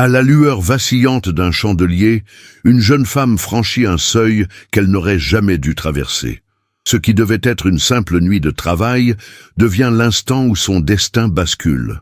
À la lueur vacillante d'un chandelier, une jeune femme franchit un seuil qu'elle n'aurait jamais dû traverser. Ce qui devait être une simple nuit de travail devient l'instant où son destin bascule.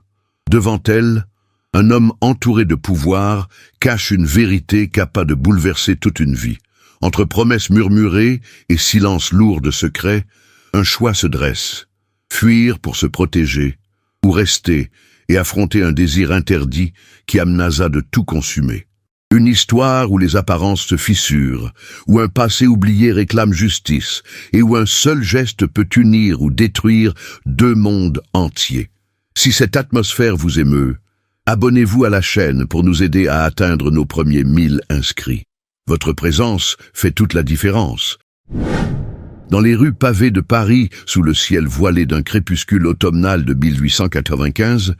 Devant elle, un homme entouré de pouvoir cache une vérité capable de bouleverser toute une vie. Entre promesses murmurées et silence lourd de secrets, un choix se dresse. Fuir pour se protéger, ou rester et affronter un désir interdit qui amenaça de tout consumer. Une histoire où les apparences se fissurent, où un passé oublié réclame justice, et où un seul geste peut unir ou détruire deux mondes entiers. Si cette atmosphère vous émeut, abonnez-vous à la chaîne pour nous aider à atteindre nos premiers 1000 inscrits. Votre présence fait toute la différence. Dans les rues pavées de Paris, sous le ciel voilé d'un crépuscule automnal de 1895,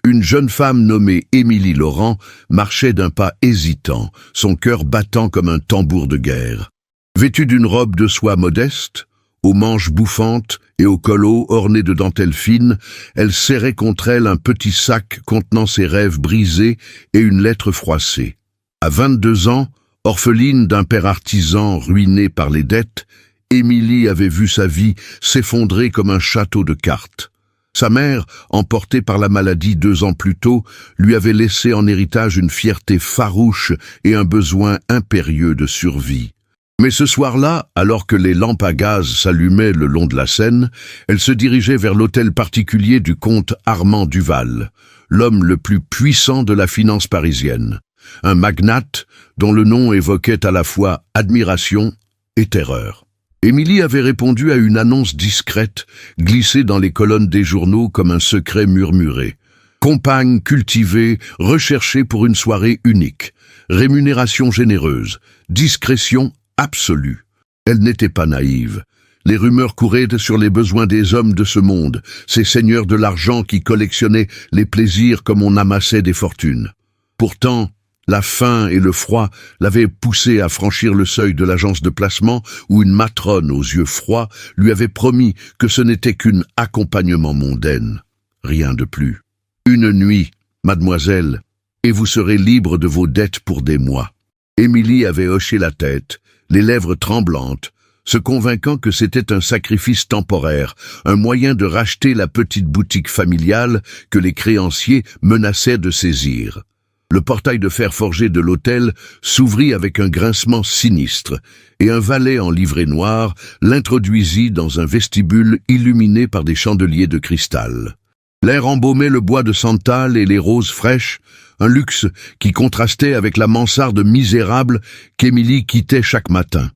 une jeune femme nommée Émilie Laurent marchait d'un pas hésitant, son cœur battant comme un tambour de guerre. Vêtue d'une robe de soie modeste, aux manches bouffantes et au col haut orné de dentelles fines, elle serrait contre elle un petit sac contenant ses rêves brisés et une lettre froissée. À 22 ans, orpheline d'un père artisan ruiné par les dettes, Émilie avait vu sa vie s'effondrer comme un château de cartes. Sa mère, emportée par la maladie 2 ans plus tôt, lui avait laissé en héritage une fierté farouche et un besoin impérieux de survie. Mais ce soir-là, alors que les lampes à gaz s'allumaient le long de la Seine, elle se dirigeait vers l'hôtel particulier du comte Armand Duval, l'homme le plus puissant de la finance parisienne. Un magnate dont le nom évoquait à la fois admiration et terreur. Émilie avait répondu à une annonce discrète, glissée dans les colonnes des journaux comme un secret murmuré. Compagne cultivée, recherchée pour une soirée unique. Rémunération généreuse. Discrétion absolue. Elle n'était pas naïve. Les rumeurs couraient sur les besoins des hommes de ce monde, ces seigneurs de l'argent qui collectionnaient les plaisirs comme on amassait des fortunes. Pourtant, la faim et le froid l'avaient poussé à franchir le seuil de l'agence de placement où une matrone aux yeux froids lui avait promis que ce n'était qu'un accompagnement mondaine. Rien de plus. Une nuit, mademoiselle, et vous serez libre de vos dettes pour des mois. Émilie avait hoché la tête, les lèvres tremblantes, se convainquant que c'était un sacrifice temporaire, un moyen de racheter la petite boutique familiale que les créanciers menaçaient de saisir. Le portail de fer forgé de l'hôtel s'ouvrit avec un grincement sinistre, et un valet en livrée noire l'introduisit dans un vestibule illuminé par des chandeliers de cristal. L'air embaumait le bois de santal et les roses fraîches, un luxe qui contrastait avec la mansarde misérable qu'Émilie quittait chaque matin.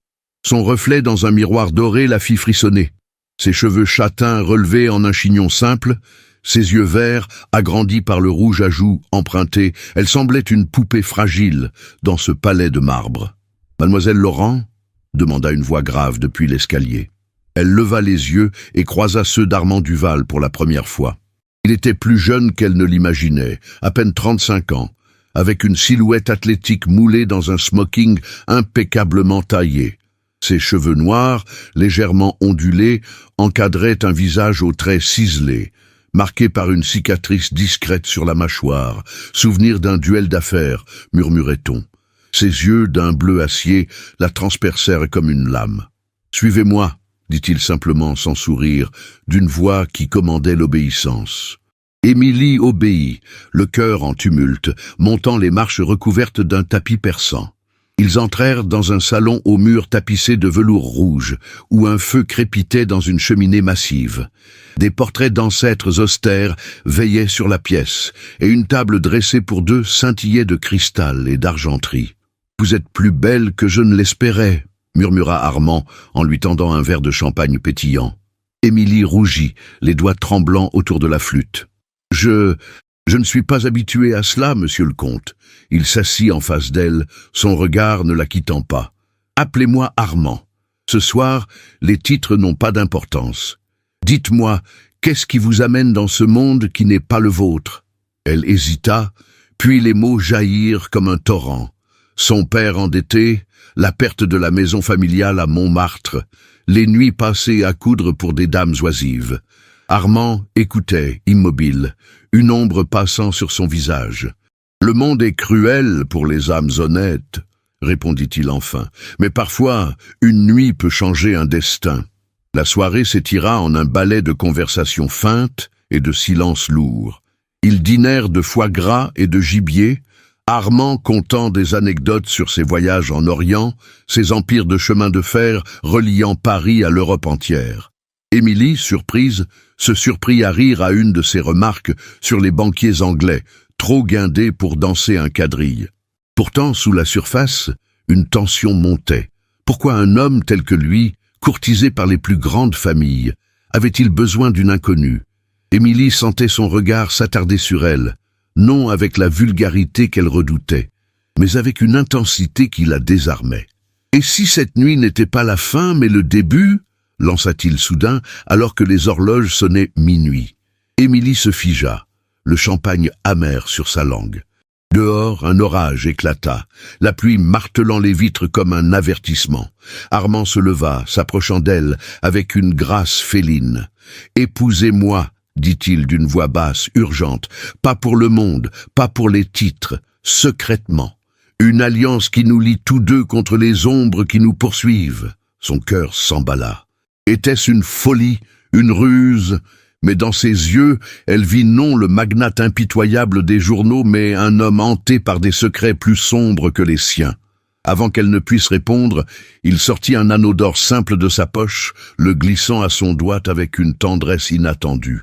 Son reflet dans un miroir doré la fit frissonner. Ses cheveux châtains relevés en un chignon simple, ses yeux verts, agrandis par le rouge à joues emprunté, elle semblait une poupée fragile dans ce palais de marbre. « Mademoiselle Laurent ?» demanda une voix grave depuis l'escalier. Elle leva les yeux et croisa ceux d'Armand Duval pour la première fois. Il était plus jeune qu'elle ne l'imaginait, à peine 35 ans, avec une silhouette athlétique moulée dans un smoking impeccablement taillé. Ses cheveux noirs, légèrement ondulés, encadraient un visage aux traits ciselés, marqué par une cicatrice discrète sur la mâchoire, souvenir d'un duel d'affaires, murmurait-on. Ses yeux, d'un bleu acier, la transpercèrent comme une lame. « Suivez-moi », dit-il simplement sans sourire, d'une voix qui commandait l'obéissance. Émilie obéit, le cœur en tumulte, montant les marches recouvertes d'un tapis persan. Ils entrèrent dans un salon aux murs tapissés de velours rouge, où un feu crépitait dans une cheminée massive. Des portraits d'ancêtres austères veillaient sur la pièce, et une table dressée pour deux scintillait de cristal et d'argenterie. « Vous êtes plus belle que je ne l'espérais », murmura Armand en lui tendant un verre de champagne pétillant. Émilie rougit, les doigts tremblants autour de la flûte. « Je ne suis pas habitué à cela, monsieur le comte. » Il s'assit en face d'elle, son regard ne la quittant pas. « Appelez-moi Armand. Ce soir, les titres n'ont pas d'importance. Dites-moi, qu'est-ce qui vous amène dans ce monde qui n'est pas le vôtre ?» Elle hésita, puis les mots jaillirent comme un torrent. Son père endetté, la perte de la maison familiale à Montmartre, les nuits passées à coudre pour des dames oisives. Armand écoutait, immobile, une ombre passant sur son visage. Le monde est cruel pour les âmes honnêtes, répondit-il enfin, mais parfois une nuit peut changer un destin. La soirée s'étira en un ballet de conversations feintes et de silences lourds. Ils dînèrent de foie gras et de gibier, Armand contant des anecdotes sur ses voyages en Orient, ses empires de chemin de fer reliant Paris à l'Europe entière. Émilie, surprise, se surprit à rire à une de ses remarques sur les banquiers anglais, trop guindés pour danser un quadrille. Pourtant, sous la surface, une tension montait. Pourquoi un homme tel que lui, courtisé par les plus grandes familles, avait-il besoin d'une inconnue? Émilie sentait son regard s'attarder sur elle, non avec la vulgarité qu'elle redoutait, mais avec une intensité qui la désarmait. « Et si cette nuit n'était pas la fin, mais le début ?» lança-t-il soudain, alors que les horloges sonnaient minuit. Émilie se figea, le champagne amer sur sa langue. Dehors, un orage éclata, la pluie martelant les vitres comme un avertissement. Armand se leva, s'approchant d'elle, avec une grâce féline. « Épousez-moi » dit-il d'une voix basse, urgente, pas pour le monde, pas pour les titres, secrètement. Une alliance qui nous lie tous deux contre les ombres qui nous poursuivent. Son cœur s'emballa. Était-ce une folie, une ruse? Mais dans ses yeux, elle vit non le magnate impitoyable des journaux, mais un homme hanté par des secrets plus sombres que les siens. Avant qu'elle ne puisse répondre, il sortit un anneau d'or simple de sa poche, le glissant à son doigt avec une tendresse inattendue.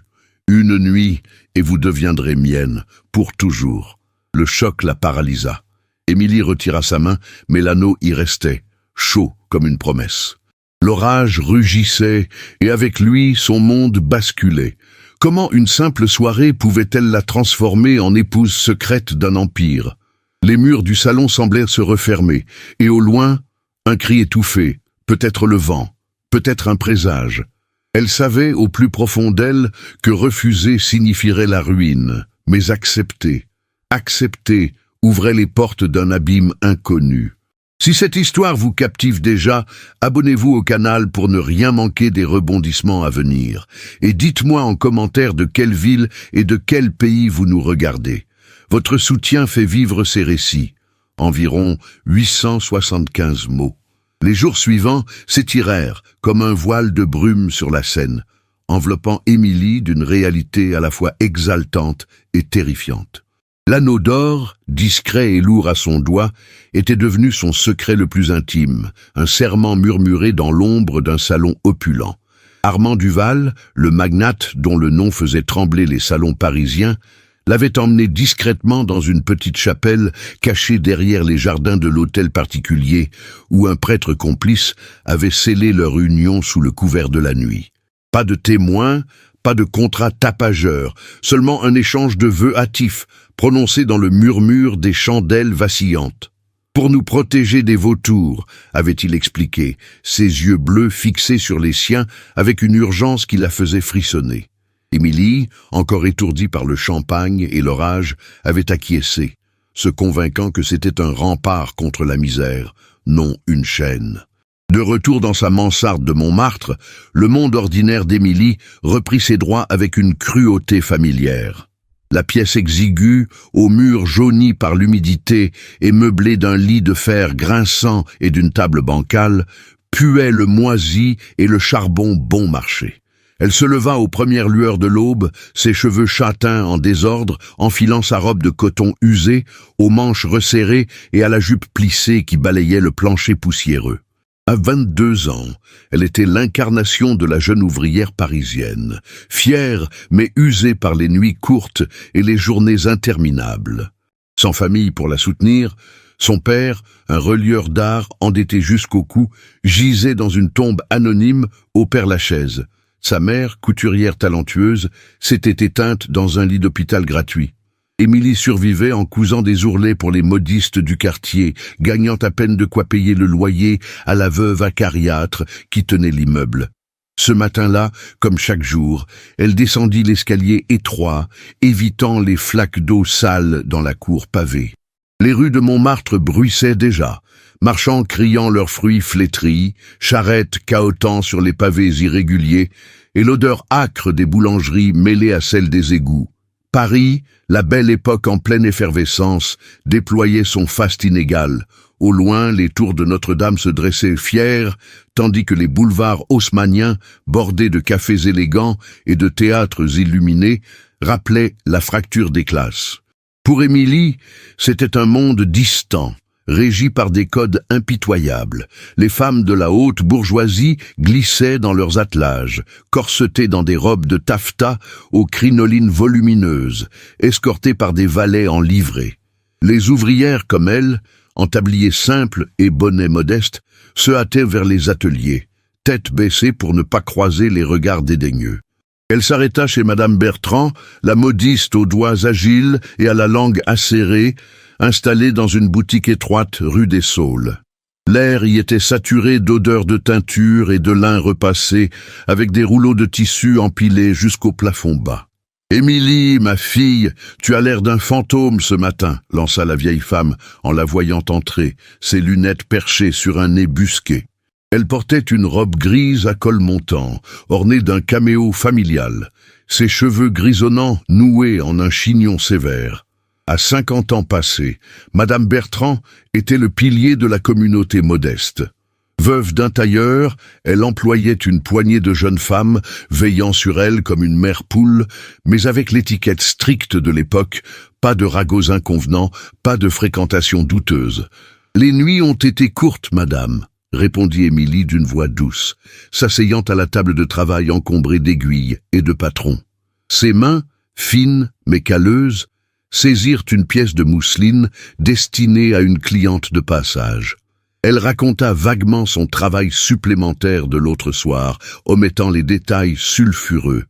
Une nuit, et vous deviendrez mienne, pour toujours. Le choc la paralysa. Émilie retira sa main, mais l'anneau y restait, chaud comme une promesse. L'orage rugissait, et avec lui, son monde basculait. Comment une simple soirée pouvait-elle la transformer en épouse secrète d'un empire? Les murs du salon semblèrent se refermer, et au loin, un cri étouffé, peut-être le vent, peut-être un présage. Elle savait au plus profond d'elle que refuser signifierait la ruine, mais accepter ouvrait les portes d'un abîme inconnu. Si cette histoire vous captive déjà, abonnez-vous au canal pour ne rien manquer des rebondissements à venir. Et dites-moi en commentaire de quelle ville et de quel pays vous nous regardez. Votre soutien fait vivre ces récits. Environ 875 mots. Les jours suivants s'étirèrent comme un voile de brume sur la Seine, enveloppant Émilie d'une réalité à la fois exaltante et terrifiante. L'anneau d'or, discret et lourd à son doigt, était devenu son secret le plus intime, un serment murmuré dans l'ombre d'un salon opulent. Armand Duval, le magnate dont le nom faisait trembler les salons parisiens, l'avait emmené discrètement dans une petite chapelle cachée derrière les jardins de l'hôtel particulier, où un prêtre complice avait scellé leur union sous le couvert de la nuit. Pas de témoins, pas de contrat tapageur, seulement un échange de vœux hâtifs, prononcés dans le murmure des chandelles vacillantes. « Pour nous protéger des vautours », avait-il expliqué, ses yeux bleus fixés sur les siens avec une urgence qui la faisait frissonner. Émilie, encore étourdie par le champagne et l'orage, avait acquiescé, se convainquant que c'était un rempart contre la misère, non une chaîne. De retour dans sa mansarde de Montmartre, le monde ordinaire d'Émilie reprit ses droits avec une cruauté familière. La pièce exiguë, aux murs jaunis par l'humidité et meublée d'un lit de fer grinçant et d'une table bancale, puait le moisi et le charbon bon marché. Elle se leva aux premières lueurs de l'aube, ses cheveux châtains en désordre, enfilant sa robe de coton usée, aux manches resserrées et à la jupe plissée qui balayait le plancher poussiéreux. À 22 ans, elle était l'incarnation de la jeune ouvrière parisienne, fière mais usée par les nuits courtes et les journées interminables. Sans famille pour la soutenir, son père, un relieur d'art endetté jusqu'au cou, gisait dans une tombe anonyme au Père-Lachaise. Sa mère, couturière talentueuse, s'était éteinte dans un lit d'hôpital gratuit. Émilie survivait en cousant des ourlets pour les modistes du quartier, gagnant à peine de quoi payer le loyer à la veuve acariâtre qui tenait l'immeuble. Ce matin-là, comme chaque jour, elle descendit l'escalier étroit, évitant les flaques d'eau sale dans la cour pavée. Les rues de Montmartre bruissaient déjà, marchands criant leurs fruits flétris, charrettes cahotant sur les pavés irréguliers, et l'odeur âcre des boulangeries mêlée à celle des égouts. Paris, la belle époque en pleine effervescence, déployait son faste inégal. Au loin, les tours de Notre-Dame se dressaient fiers, tandis que les boulevards haussmanniens, bordés de cafés élégants et de théâtres illuminés, rappelaient la fracture des classes. Pour Émilie, c'était un monde distant, régi par des codes impitoyables. Les femmes de la haute bourgeoisie glissaient dans leurs attelages, corsetées dans des robes de taffetas aux crinolines volumineuses, escortées par des valets en livrée. Les ouvrières comme elles, en tablier simple et bonnet modeste, se hâtaient vers les ateliers, tête baissée pour ne pas croiser les regards dédaigneux. Elle s'arrêta chez Madame Bertrand, la modiste aux doigts agiles et à la langue acérée, installée dans une boutique étroite rue des Saules. L'air y était saturé d'odeurs de teinture et de lin repassé, avec des rouleaux de tissu empilés jusqu'au plafond bas. « Émilie, ma fille, tu as l'air d'un fantôme ce matin », lança la vieille femme en la voyant entrer, ses lunettes perchées sur un nez busqué. Elle portait une robe grise à col montant, ornée d'un caméo familial, ses cheveux grisonnants noués en un chignon sévère. À 50 ans passés, Madame Bertrand était le pilier de la communauté modeste. Veuve d'un tailleur, elle employait une poignée de jeunes femmes, veillant sur elle comme une mère poule, mais avec l'étiquette stricte de l'époque, pas de ragots inconvenants, pas de fréquentation douteuse. « Les nuits ont été courtes, madame », répondit Émilie d'une voix douce, s'asseyant à la table de travail encombrée d'aiguilles et de patrons. Ses mains, fines mais calleuses, saisirent une pièce de mousseline destinée à une cliente de passage. Elle raconta vaguement son travail supplémentaire de l'autre soir, omettant les détails sulfureux.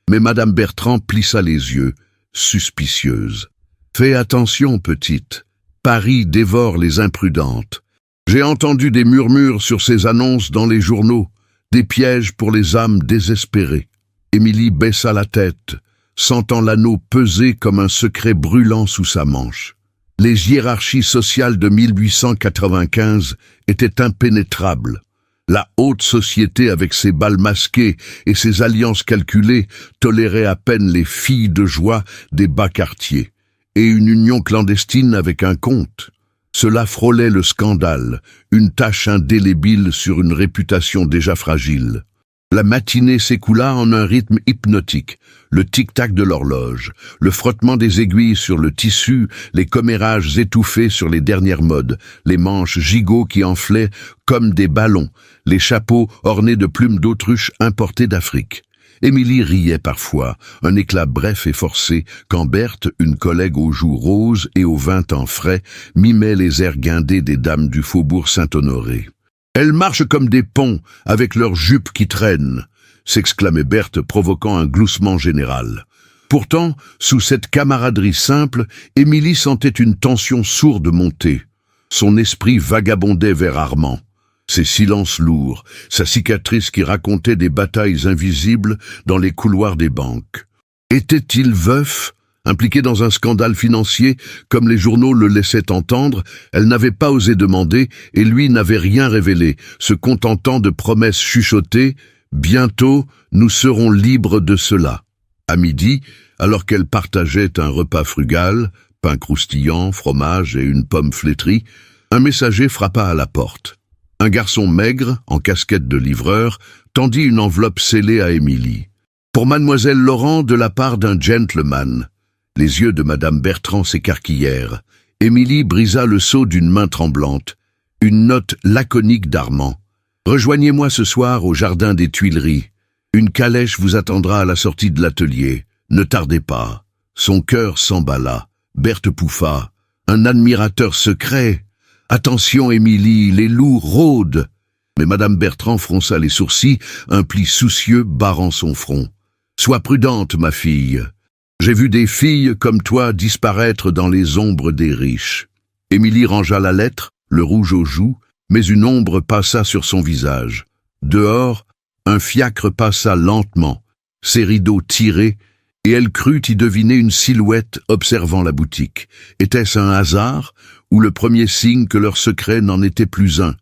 Mais Madame Bertrand plissa les yeux, suspicieuse. « Fais attention, petite. Paris dévore les imprudentes. J'ai entendu des murmures sur ces annonces dans les journaux, des pièges pour les âmes désespérées. » Émilie baissa la tête, sentant l'anneau peser comme un secret brûlant sous sa manche. Les hiérarchies sociales de 1895 étaient impénétrables. La haute société, avec ses bals masqués et ses alliances calculées, tolérait à peine les filles de joie des bas quartiers, et une union clandestine avec un comte. Cela frôlait le scandale, une tache indélébile sur une réputation déjà fragile. La matinée s'écoula en un rythme hypnotique, le tic-tac de l'horloge, le frottement des aiguilles sur le tissu, les commérages étouffés sur les dernières modes, les manches gigots qui enflaient comme des ballons, les chapeaux ornés de plumes d'autruche importées d'Afrique. Émilie riait parfois, un éclat bref et forcé, quand Berthe, une collègue aux joues roses et aux 20 ans frais, mimait les airs guindés des dames du faubourg Saint-Honoré. « Elles marchent comme des ponts, avec leurs jupes qui traînent », s'exclamait Berthe, provoquant un gloussement général. Pourtant, sous cette camaraderie simple, Émilie sentait une tension sourde monter. Son esprit vagabondait vers Armand. Ses silences lourds, sa cicatrice qui racontait des batailles invisibles dans les couloirs des banques. Était-il veuf ? Impliquée dans un scandale financier, comme les journaux le laissaient entendre, elle n'avait pas osé demander et lui n'avait rien révélé, se contentant de promesses chuchotées « Bientôt, nous serons libres de cela ». À midi, alors qu'elle partageait un repas frugal, pain croustillant, fromage et une pomme flétrie, un messager frappa à la porte. Un garçon maigre, en casquette de livreur, tendit une enveloppe scellée à Émilie. « Pour mademoiselle Laurent, de la part d'un gentleman ». Les yeux de Madame Bertrand s'écarquillèrent. Émilie brisa le sceau d'une main tremblante. Une note laconique d'Armand. « Rejoignez-moi ce soir au jardin des Tuileries. Une calèche vous attendra à la sortie de l'atelier. Ne tardez pas. » Son cœur s'emballa. Berthe pouffa. « Un admirateur secret. Attention, Émilie, les loups rôdent. » Mais Madame Bertrand fronça les sourcils, un pli soucieux barrant son front. « Sois prudente, ma fille. J'ai vu des filles comme toi disparaître dans les ombres des riches. » Émilie rangea la lettre, le rouge aux joues, mais une ombre passa sur son visage. Dehors, un fiacre passa lentement, ses rideaux tirés, et elle crut y deviner une silhouette observant la boutique. Était-ce un hasard, ou le premier signe que leur secret n'en était plus un?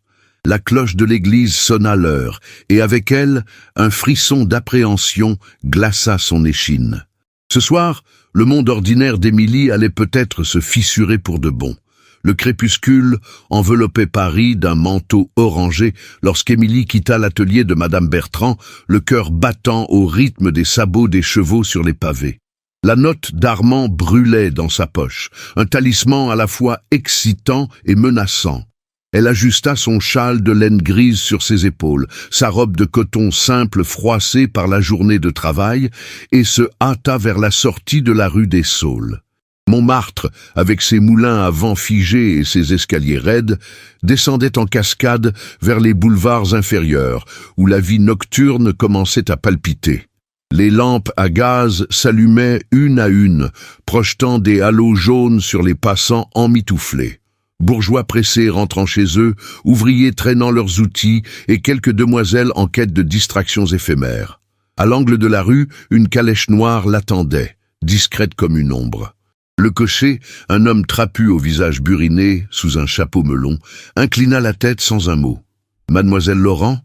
La cloche de l'église sonna l'heure, et avec elle, un frisson d'appréhension glaça son échine. Ce soir, Le monde ordinaire d'Émilie allait peut-être se fissurer pour de bon. Le crépuscule enveloppait Paris d'un manteau orangé lorsqu'Émilie quitta l'atelier de Madame Bertrand, le cœur battant au rythme des sabots des chevaux sur les pavés. La note d'Armand brûlait dans sa poche, un talisman à la fois excitant et menaçant. Elle ajusta son châle de laine grise sur ses épaules, sa robe de coton simple froissée par la journée de travail, et se hâta vers la sortie de la rue des Saules. Montmartre, avec ses moulins à vent figés et ses escaliers raides, descendait en cascade vers les boulevards inférieurs, où la vie nocturne commençait à palpiter. Les lampes à gaz s'allumaient une à une, projetant des halos jaunes sur les passants emmitouflés. Bourgeois pressés rentrant chez eux, ouvriers traînant leurs outils et quelques demoiselles en quête de distractions éphémères. À l'angle de la rue, une calèche noire l'attendait, discrète comme une ombre. Le cocher, un homme trapu au visage buriné, sous un chapeau melon, inclina la tête sans un mot. « Mademoiselle Laurent »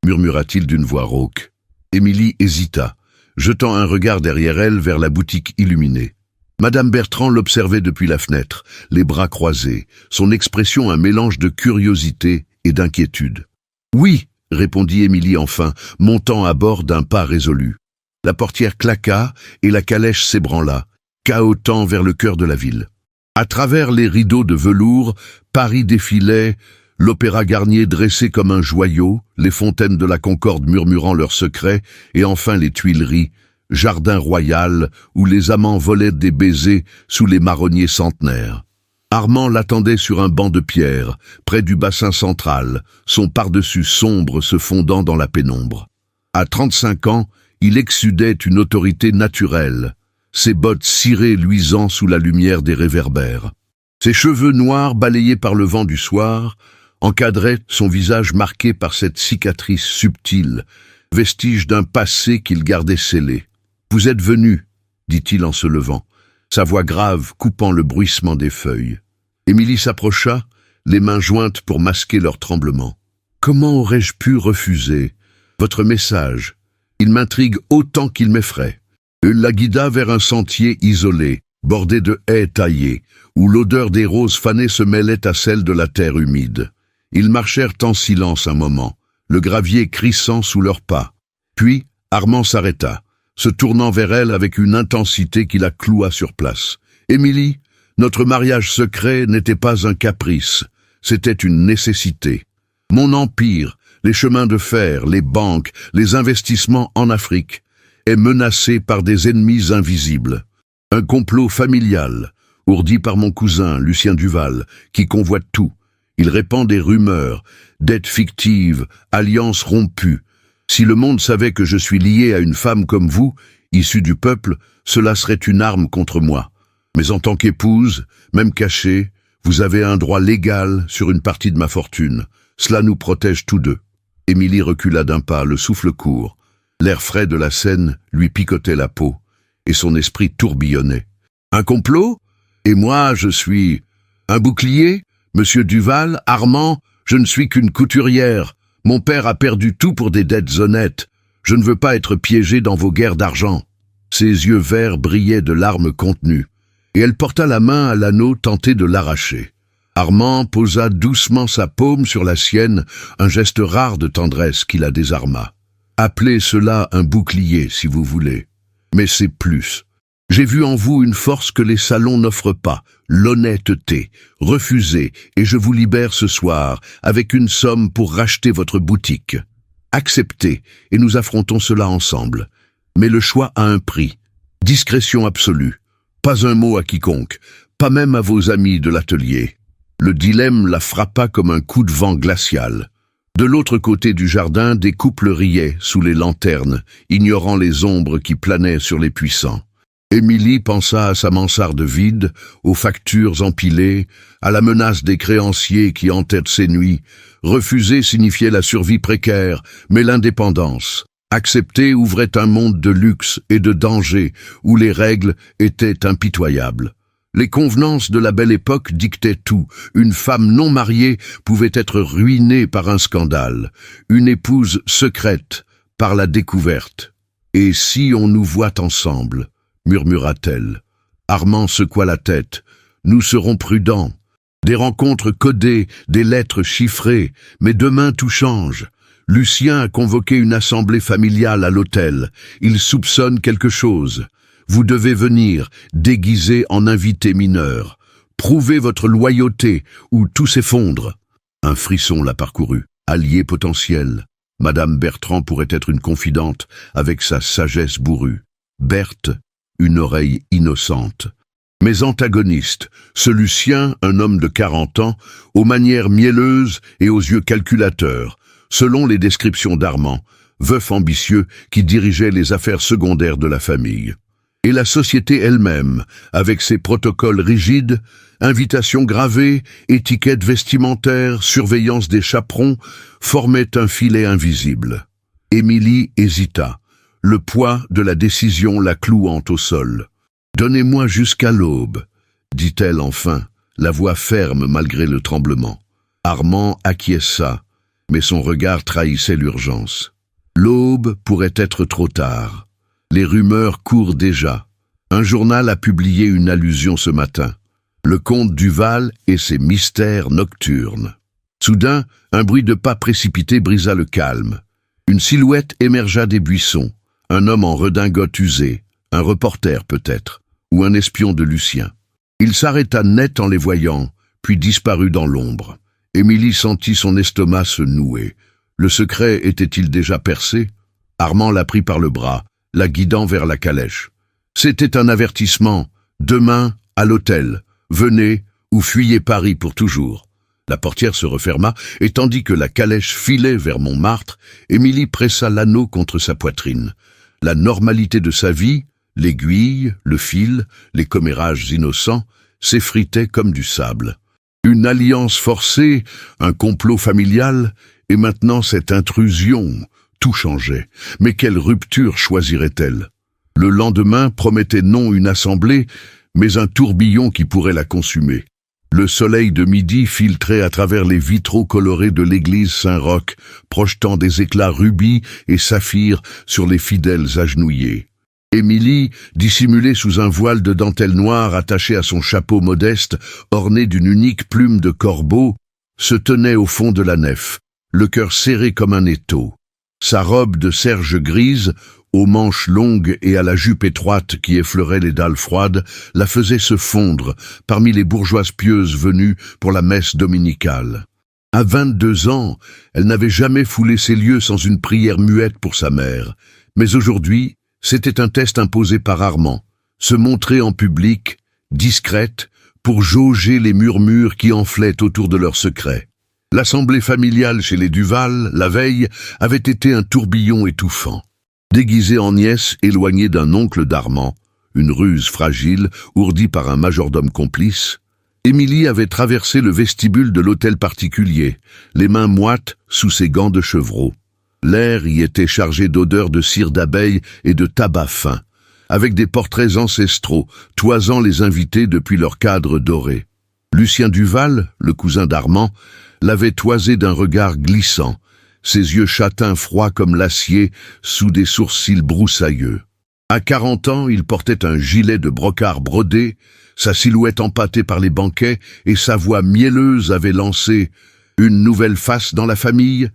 murmura-t-il d'une voix rauque. Émilie hésita, jetant un regard derrière elle vers la boutique illuminée. Madame Bertrand l'observait depuis la fenêtre, les bras croisés, son expression un mélange de curiosité et d'inquiétude. « Oui » répondit Émilie enfin, montant à bord d'un pas résolu. La portière claqua et la calèche s'ébranla, cahotant vers le cœur de la ville. À travers les rideaux de velours, Paris défilait, l'Opéra Garnier dressé comme un joyau, les fontaines de la Concorde murmurant leurs secrets, et enfin les Tuileries, jardin royal où les amants volaient des baisers sous les marronniers centenaires. Armand l'attendait sur un banc de pierre, près du bassin central, son pardessus sombre se fondant dans la pénombre. À 35 ans, il exsudait une autorité naturelle, ses bottes cirées luisant sous la lumière des réverbères. Ses cheveux noirs balayés par le vent du soir encadraient son visage marqué par cette cicatrice subtile, vestige d'un passé qu'il gardait scellé. « Vous êtes venu » dit-il en se levant, sa voix grave coupant le bruissement des feuilles. Émilie s'approcha, les mains jointes pour masquer leur tremblement. « Comment aurais-je pu refuser votre message? Il m'intrigue autant qu'il m'effraie. » Il la guida vers un sentier isolé, bordé de haies taillées, où l'odeur des roses fanées se mêlait à celle de la terre humide. Ils marchèrent en silence un moment, le gravier crissant sous leurs pas. Puis, Armand s'arrêta, se tournant vers elle avec une intensité qui la cloua sur place. « Émilie, notre mariage secret n'était pas un caprice, c'était une nécessité. Mon empire, les chemins de fer, les banques, les investissements en Afrique, est menacé par des ennemis invisibles. Un complot familial, ourdi par mon cousin, Lucien Duval, qui convoite tout. Il répand des rumeurs, dettes fictives, alliances rompues. Si le monde savait que je suis lié à une femme comme vous, issue du peuple, cela serait une arme contre moi. Mais en tant qu'épouse, même cachée, vous avez un droit légal sur une partie de ma fortune. Cela nous protège tous deux. » Émilie recula d'un pas, le souffle court. L'air frais de la Seine lui picotait la peau, et son esprit tourbillonnait. « Un complot? Et moi, je suis un bouclier? Monsieur Duval, Armand, je ne suis qu'une couturière. Mon père a perdu tout pour des dettes honnêtes. Je ne veux pas être piégé dans vos guerres d'argent. » Ses yeux verts brillaient de larmes contenues, et elle porta la main à l'anneau tenté de l'arracher. Armand posa doucement sa paume sur la sienne, un geste rare de tendresse qui la désarma. Appelez cela un bouclier, si vous voulez. Mais c'est plus. J'ai vu en vous une force que les salons n'offrent pas, l'honnêteté. Refusez, et je vous libère ce soir, avec une somme pour racheter votre boutique. Acceptez, et nous affrontons cela ensemble. Mais le choix a un prix. Discrétion absolue. Pas un mot à quiconque, pas même à vos amis de l'atelier. Le dilemme la frappa comme un coup de vent glacial. De l'autre côté du jardin, des couples riaient sous les lanternes, ignorant les ombres qui planaient sur les puissants. Émilie pensa à sa mansarde vide, aux factures empilées, à la menace des créanciers qui hantaient ses nuits. Refuser signifiait la survie précaire, mais l'indépendance. Accepter ouvrait un monde de luxe et de danger, où les règles étaient impitoyables. Les convenances de la belle époque dictaient tout. Une femme non mariée pouvait être ruinée par un scandale, une épouse secrète par la découverte. « Et si on nous voit ensemble ?» murmura-t-elle. Armand secoua la tête. Nous serons prudents. Des rencontres codées, des lettres chiffrées, mais demain tout change. Lucien a convoqué une assemblée familiale à l'hôtel. Il soupçonne quelque chose. Vous devez venir, déguisé en invité mineur. Prouvez votre loyauté, ou tout s'effondre. Un frisson l'a parcouru. Allié potentiel. Madame Bertrand pourrait être une confidente, avec sa sagesse bourrue. Berthe, une oreille innocente. Mais antagoniste, ce Lucien, un homme de 40 ans, aux manières mielleuses et aux yeux calculateurs, selon les descriptions d'Armand, veuf ambitieux qui dirigeait les affaires secondaires de la famille. Et la société elle-même, avec ses protocoles rigides, invitations gravées, étiquettes vestimentaires, surveillance des chaperons, formait un filet invisible. Émilie hésita, le poids de la décision la clouant au sol. « Donnez-moi jusqu'à l'aube », dit-elle enfin, la voix ferme malgré le tremblement. Armand acquiesça, mais son regard trahissait l'urgence. L'aube pourrait être trop tard. Les rumeurs courent déjà. Un journal a publié une allusion ce matin. Le comte Duval et ses mystères nocturnes. Soudain, un bruit de pas précipité brisa le calme. Une silhouette émergea des buissons. Un homme en redingote usée, un reporter peut-être, ou un espion de Lucien. Il s'arrêta net en les voyant, puis disparut dans l'ombre. Émilie sentit son estomac se nouer. Le secret était-il déjà percé? Armand la prit par le bras, la guidant vers la calèche. C'était un avertissement. Demain, à l'hôtel. Venez ou fuyez Paris pour toujours. La portière se referma, et tandis que la calèche filait vers Montmartre, Émilie pressa l'anneau contre sa poitrine. La normalité de sa vie, l'aiguille, le fil, les commérages innocents, s'effritaient comme du sable. Une alliance forcée, un complot familial, et maintenant cette intrusion, tout changeait. Mais quelle rupture choisirait-elle? Le lendemain promettait non une assemblée, mais un tourbillon qui pourrait la consumer. Le soleil de midi filtrait à travers les vitraux colorés de l'église Saint-Roch, projetant des éclats rubis et saphirs sur les fidèles agenouillés. Émilie, dissimulée sous un voile de dentelle noire attaché à son chapeau modeste, orné d'une unique plume de corbeau, se tenait au fond de la nef, le cœur serré comme un étau. Sa robe de serge grise, aux manches longues et à la jupe étroite qui effleurait les dalles froides, la faisait se fondre parmi les bourgeoises pieuses venues pour la messe dominicale. À 22 ans, elle n'avait jamais foulé ces lieux sans une prière muette pour sa mère. Mais aujourd'hui, c'était un test imposé par Armand. Se montrer en public, discrète, pour jauger les murmures qui enflaient autour de leur secret. L'assemblée familiale chez les Duval, la veille, avait été un tourbillon étouffant. Déguisée en nièce éloignée d'un oncle d'Armand, une ruse fragile, ourdie par un majordome complice, Émilie avait traversé le vestibule de l'hôtel particulier, les mains moites sous ses gants de chevreau. L'air y était chargé d'odeurs de cire d'abeille et de tabac fin, avec des portraits ancestraux, toisant les invités depuis leur cadre doré. Lucien Duval, le cousin d'Armand, l'avait toisé d'un regard glissant, ses yeux châtains froids comme l'acier sous des sourcils broussailleux. À 40 ans, il portait un gilet de brocart brodé, sa silhouette empâtée par les banquets et sa voix mielleuse avait lancé « Une nouvelle face dans la famille ?»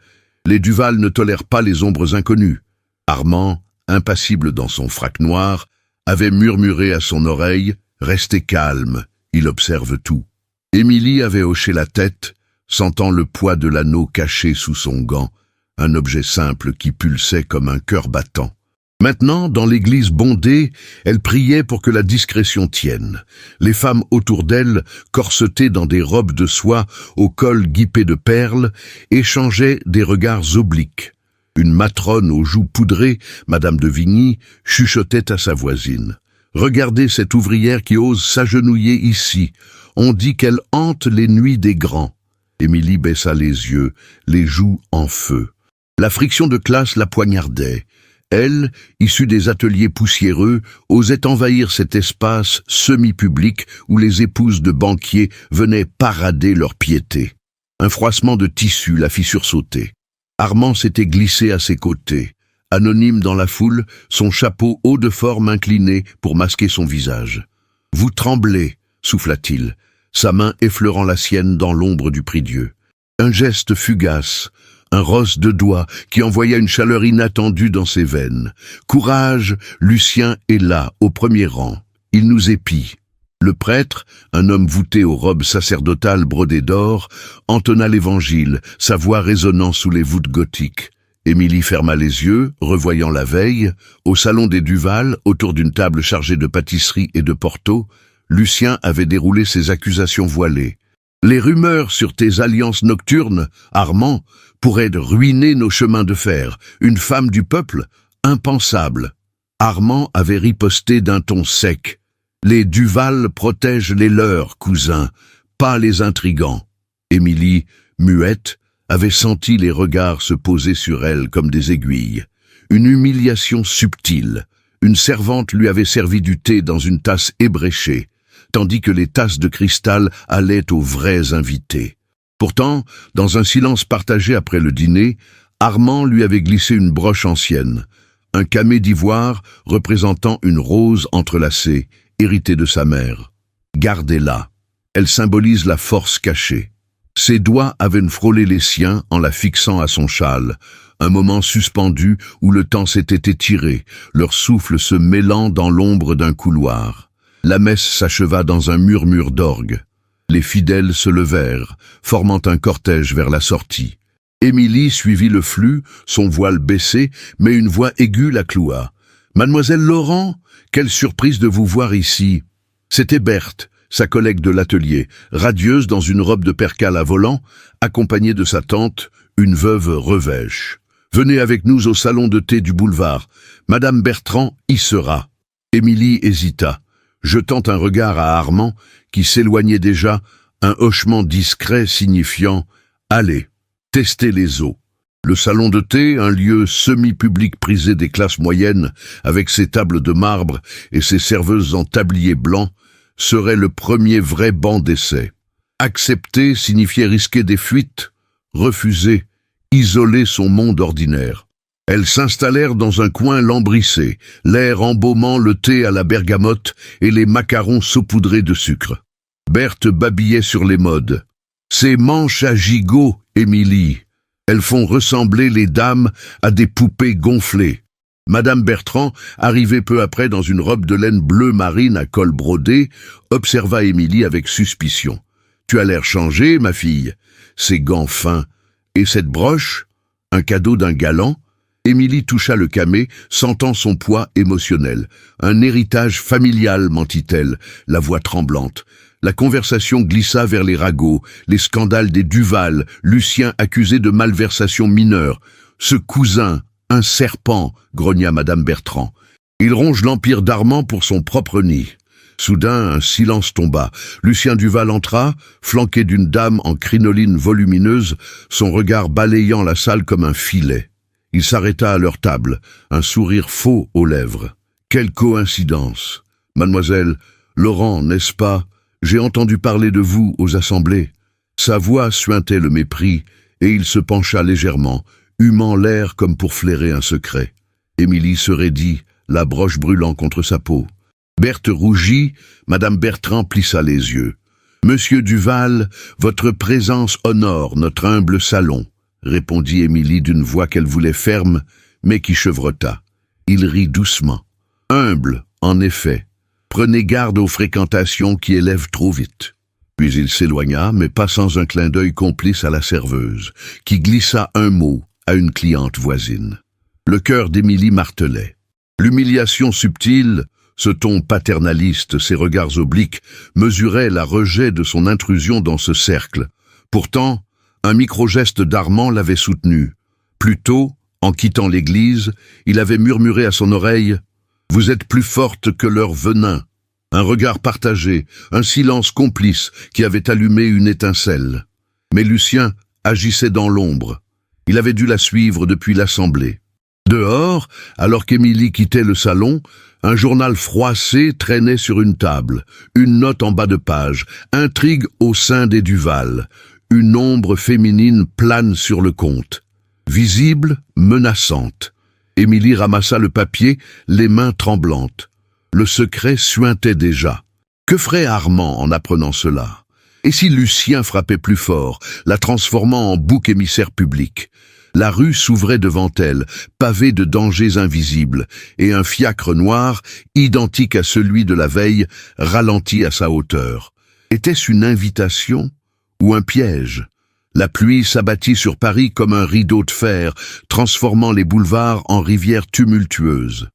Les Duval ne tolèrent pas les ombres inconnues. Armand, impassible dans son frac noir, avait murmuré à son oreille « Restez calme, il observe tout ». Émilie avait hoché la tête, sentant le poids de l'anneau caché sous son gant, un objet simple qui pulsait comme un cœur battant. Maintenant, dans l'église bondée, elle priait pour que la discrétion tienne. Les femmes autour d'elle, corsetées dans des robes de soie au col guipé de perles, échangeaient des regards obliques. Une matrone aux joues poudrées, Madame de Vigny, chuchotait à sa voisine. « Regardez cette ouvrière qui ose s'agenouiller ici. On dit qu'elle hante les nuits des grands. » Émilie baissa les yeux, les joues en feu. La friction de classe la poignardait. Elle, issue des ateliers poussiéreux, osait envahir cet espace semi-public où les épouses de banquiers venaient parader leur piété. Un froissement de tissu la fit sursauter. Armand s'était glissé à ses côtés. Anonyme dans la foule, son chapeau haut de forme incliné pour masquer son visage. Vous tremblez, souffla-t-il, sa main effleurant la sienne dans l'ombre du prie-dieu. Un geste fugace, un rosse de doigt qui envoya une chaleur inattendue dans ses veines. Courage, Lucien est là, au premier rang. Il nous épie. Le prêtre, un homme voûté aux robes sacerdotales brodées d'or, entonna l'évangile, sa voix résonnant sous les voûtes gothiques. Émilie ferma les yeux, revoyant la veille. Au salon des Duval, autour d'une table chargée de pâtisseries et de portos, Lucien avait déroulé ses accusations voilées. Les rumeurs sur tes alliances nocturnes, Armand, pourraient ruiner nos chemins de fer. Une femme du peuple? Impensable. Armand avait riposté d'un ton sec. Les Duval protègent les leurs, cousin, pas les intrigants. Émilie, muette, avait senti les regards se poser sur elle comme des aiguilles. Une humiliation subtile. Une servante lui avait servi du thé dans une tasse ébréchée, tandis que les tasses de cristal allaient aux vrais invités. Pourtant, dans un silence partagé après le dîner, Armand lui avait glissé une broche ancienne, un camée d'ivoire représentant une rose entrelacée, héritée de sa mère. Gardez-la. Elle symbolise la force cachée. Ses doigts avaient frôlé les siens en la fixant à son châle, un moment suspendu où le temps s'était étiré, leur souffle se mêlant dans l'ombre d'un couloir. La messe s'acheva dans un murmure d'orgue. Les fidèles se levèrent, formant un cortège vers la sortie. Émilie suivit le flux, son voile baissé, mais une voix aiguë la cloua. « Mademoiselle Laurent, quelle surprise de vous voir ici !» C'était Berthe, sa collègue de l'atelier, radieuse dans une robe de percale à volant, accompagnée de sa tante, une veuve revêche. « Venez avec nous au salon de thé du boulevard. Madame Bertrand y sera. » Émilie hésita, jetant un regard à Armand, qui s'éloignait déjà, un hochement discret signifiant « Allez, testez les eaux ». Le salon de thé, un lieu semi-public prisé des classes moyennes, avec ses tables de marbre et ses serveuses en tablier blanc, serait le premier vrai banc d'essai. Accepter signifiait risquer des fuites, refuser, isoler son monde ordinaire. Elles s'installèrent dans un coin lambrissé, l'air embaumant le thé à la bergamote et les macarons saupoudrés de sucre. Berthe babillait sur les modes. « Ces manches à gigot, Émilie, elles font ressembler les dames à des poupées gonflées. » Madame Bertrand, arrivée peu après dans une robe de laine bleu marine à col brodé, observa Émilie avec suspicion. « Tu as l'air changée, ma fille. Ces gants fins. Et cette broche? Un cadeau d'un galant ?» Émilie toucha le camée, sentant son poids émotionnel. « Un héritage familial, mentit-elle, la voix tremblante. » La conversation glissa vers les ragots, les scandales des Duval, Lucien accusé de malversation mineure. « Ce cousin, un serpent, » grogna Madame Bertrand. « Il ronge l'empire d'Armand pour son propre nid. » Soudain, un silence tomba. Lucien Duval entra, flanqué d'une dame en crinoline volumineuse, son regard balayant la salle comme un filet. Il s'arrêta à leur table, un sourire faux aux lèvres. « Quelle coïncidence! Mademoiselle, Laurent, n'est-ce pas? J'ai entendu parler de vous aux assemblées. » Sa voix suintait le mépris, et il se pencha légèrement, humant l'air comme pour flairer un secret. Émilie se raidit, la broche brûlant contre sa peau. Berthe rougit, Madame Bertrand plissa les yeux. « Monsieur Duval, votre présence honore notre humble salon, » répondit Émilie d'une voix qu'elle voulait ferme, mais qui chevrota. Il rit doucement. « Humble, en effet. Prenez garde aux fréquentations qui élèvent trop vite. » Puis il s'éloigna, mais pas sans un clin d'œil complice à la serveuse, qui glissa un mot à une cliente voisine. Le cœur d'Émilie martelait. L'humiliation subtile, ce ton paternaliste, ces regards obliques, mesuraient la rejet de son intrusion dans ce cercle. Pourtant, un micro-geste d'Armand l'avait soutenu. Plus tôt, en quittant l'église, il avait murmuré à son oreille « Vous êtes plus forte que leur venin ». Un regard partagé, un silence complice qui avait allumé une étincelle. Mais Lucien agissait dans l'ombre. Il avait dû la suivre depuis l'assemblée. Dehors, alors qu'Émilie quittait le salon, un journal froissé traînait sur une table, une note en bas de page, intrigue au sein des Duval. Une ombre féminine plane sur le comte. Visible, menaçante. Émilie ramassa le papier, les mains tremblantes. Le secret suintait déjà. Que ferait Armand en apprenant cela? Et si Lucien frappait plus fort, la transformant en bouc émissaire public? La rue s'ouvrait devant elle, pavée de dangers invisibles, et un fiacre noir, identique à celui de la veille, ralentit à sa hauteur. Était-ce une invitation ou un piège? La pluie s'abattit sur Paris comme un rideau de fer, transformant les boulevards en rivières tumultueuses.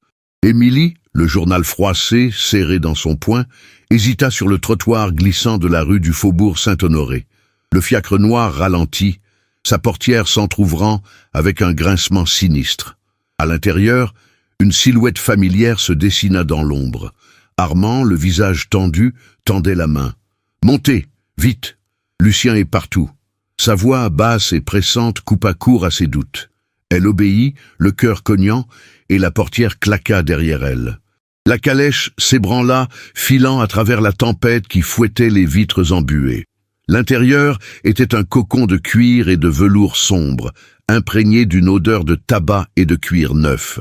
Émilie, le journal froissé, serré dans son poing, hésita sur le trottoir glissant de la rue du Faubourg Saint-Honoré. Le fiacre noir ralentit, sa portière s'entr'ouvrant avec un grincement sinistre. À l'intérieur, une silhouette familière se dessina dans l'ombre. Armand, le visage tendu, tendait la main. « Montez, vite! Lucien est partout. » Sa voix basse et pressante coupa court à ses doutes. Elle obéit, le cœur cognant, et la portière claqua derrière elle. La calèche s'ébranla, filant à travers la tempête qui fouettait les vitres embuées. L'intérieur était un cocon de cuir et de velours sombre, imprégné d'une odeur de tabac et de cuir neuf.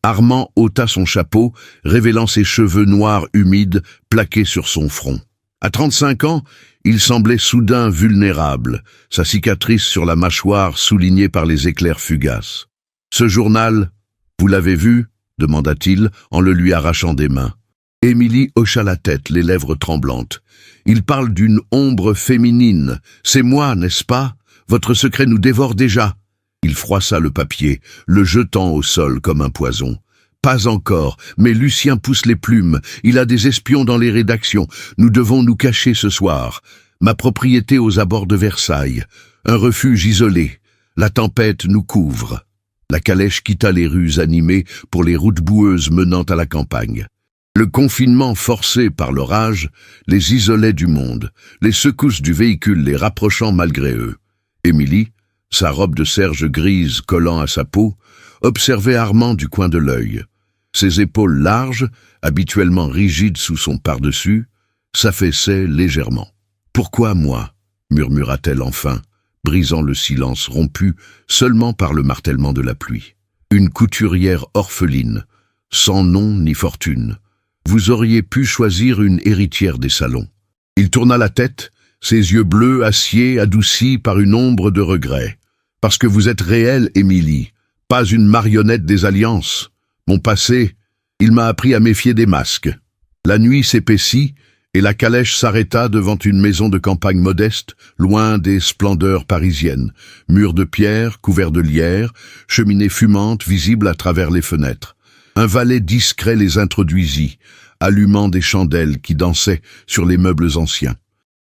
Armand ôta son chapeau, révélant ses cheveux noirs humides plaqués sur son front. À 35 ans, il semblait soudain vulnérable, sa cicatrice sur la mâchoire soulignée par les éclairs fugaces. « Ce journal, vous l'avez vu ?» demanda-t-il en le lui arrachant des mains. Émilie hocha la tête, les lèvres tremblantes. « Il parle d'une ombre féminine. C'est moi, n'est-ce pas? Votre secret nous dévore déjà. » Il froissa le papier, le jetant au sol comme un poison. « Pas encore, mais Lucien pousse les plumes. Il a des espions dans les rédactions. Nous devons nous cacher ce soir. Ma propriété aux abords de Versailles. Un refuge isolé. La tempête nous couvre. » La calèche quitta les rues animées pour les routes boueuses menant à la campagne. Le confinement forcé par l'orage les isolait du monde, les secousses du véhicule les rapprochant malgré eux. Émilie, sa robe de serge grise collant à sa peau, observait Armand du coin de l'œil. Ses épaules larges, habituellement rigides sous son pardessus, s'affaissaient légèrement. « Pourquoi moi ?» murmura-t-elle enfin, brisant le silence rompu seulement par le martèlement de la pluie. Une couturière orpheline, sans nom ni fortune. Vous auriez pu choisir une héritière des salons. Il tourna la tête, ses yeux bleus acier adoucis par une ombre de regret. Parce que vous êtes réelle, Émilie, pas une marionnette des alliances. Mon passé, il m'a appris à méfier des masques. La nuit s'épaissit, et la calèche s'arrêta devant une maison de campagne modeste, loin des splendeurs parisiennes. Murs de pierre, couverts de lierre, cheminée fumante visible à travers les fenêtres. Un valet discret les introduisit, allumant des chandelles qui dansaient sur les meubles anciens.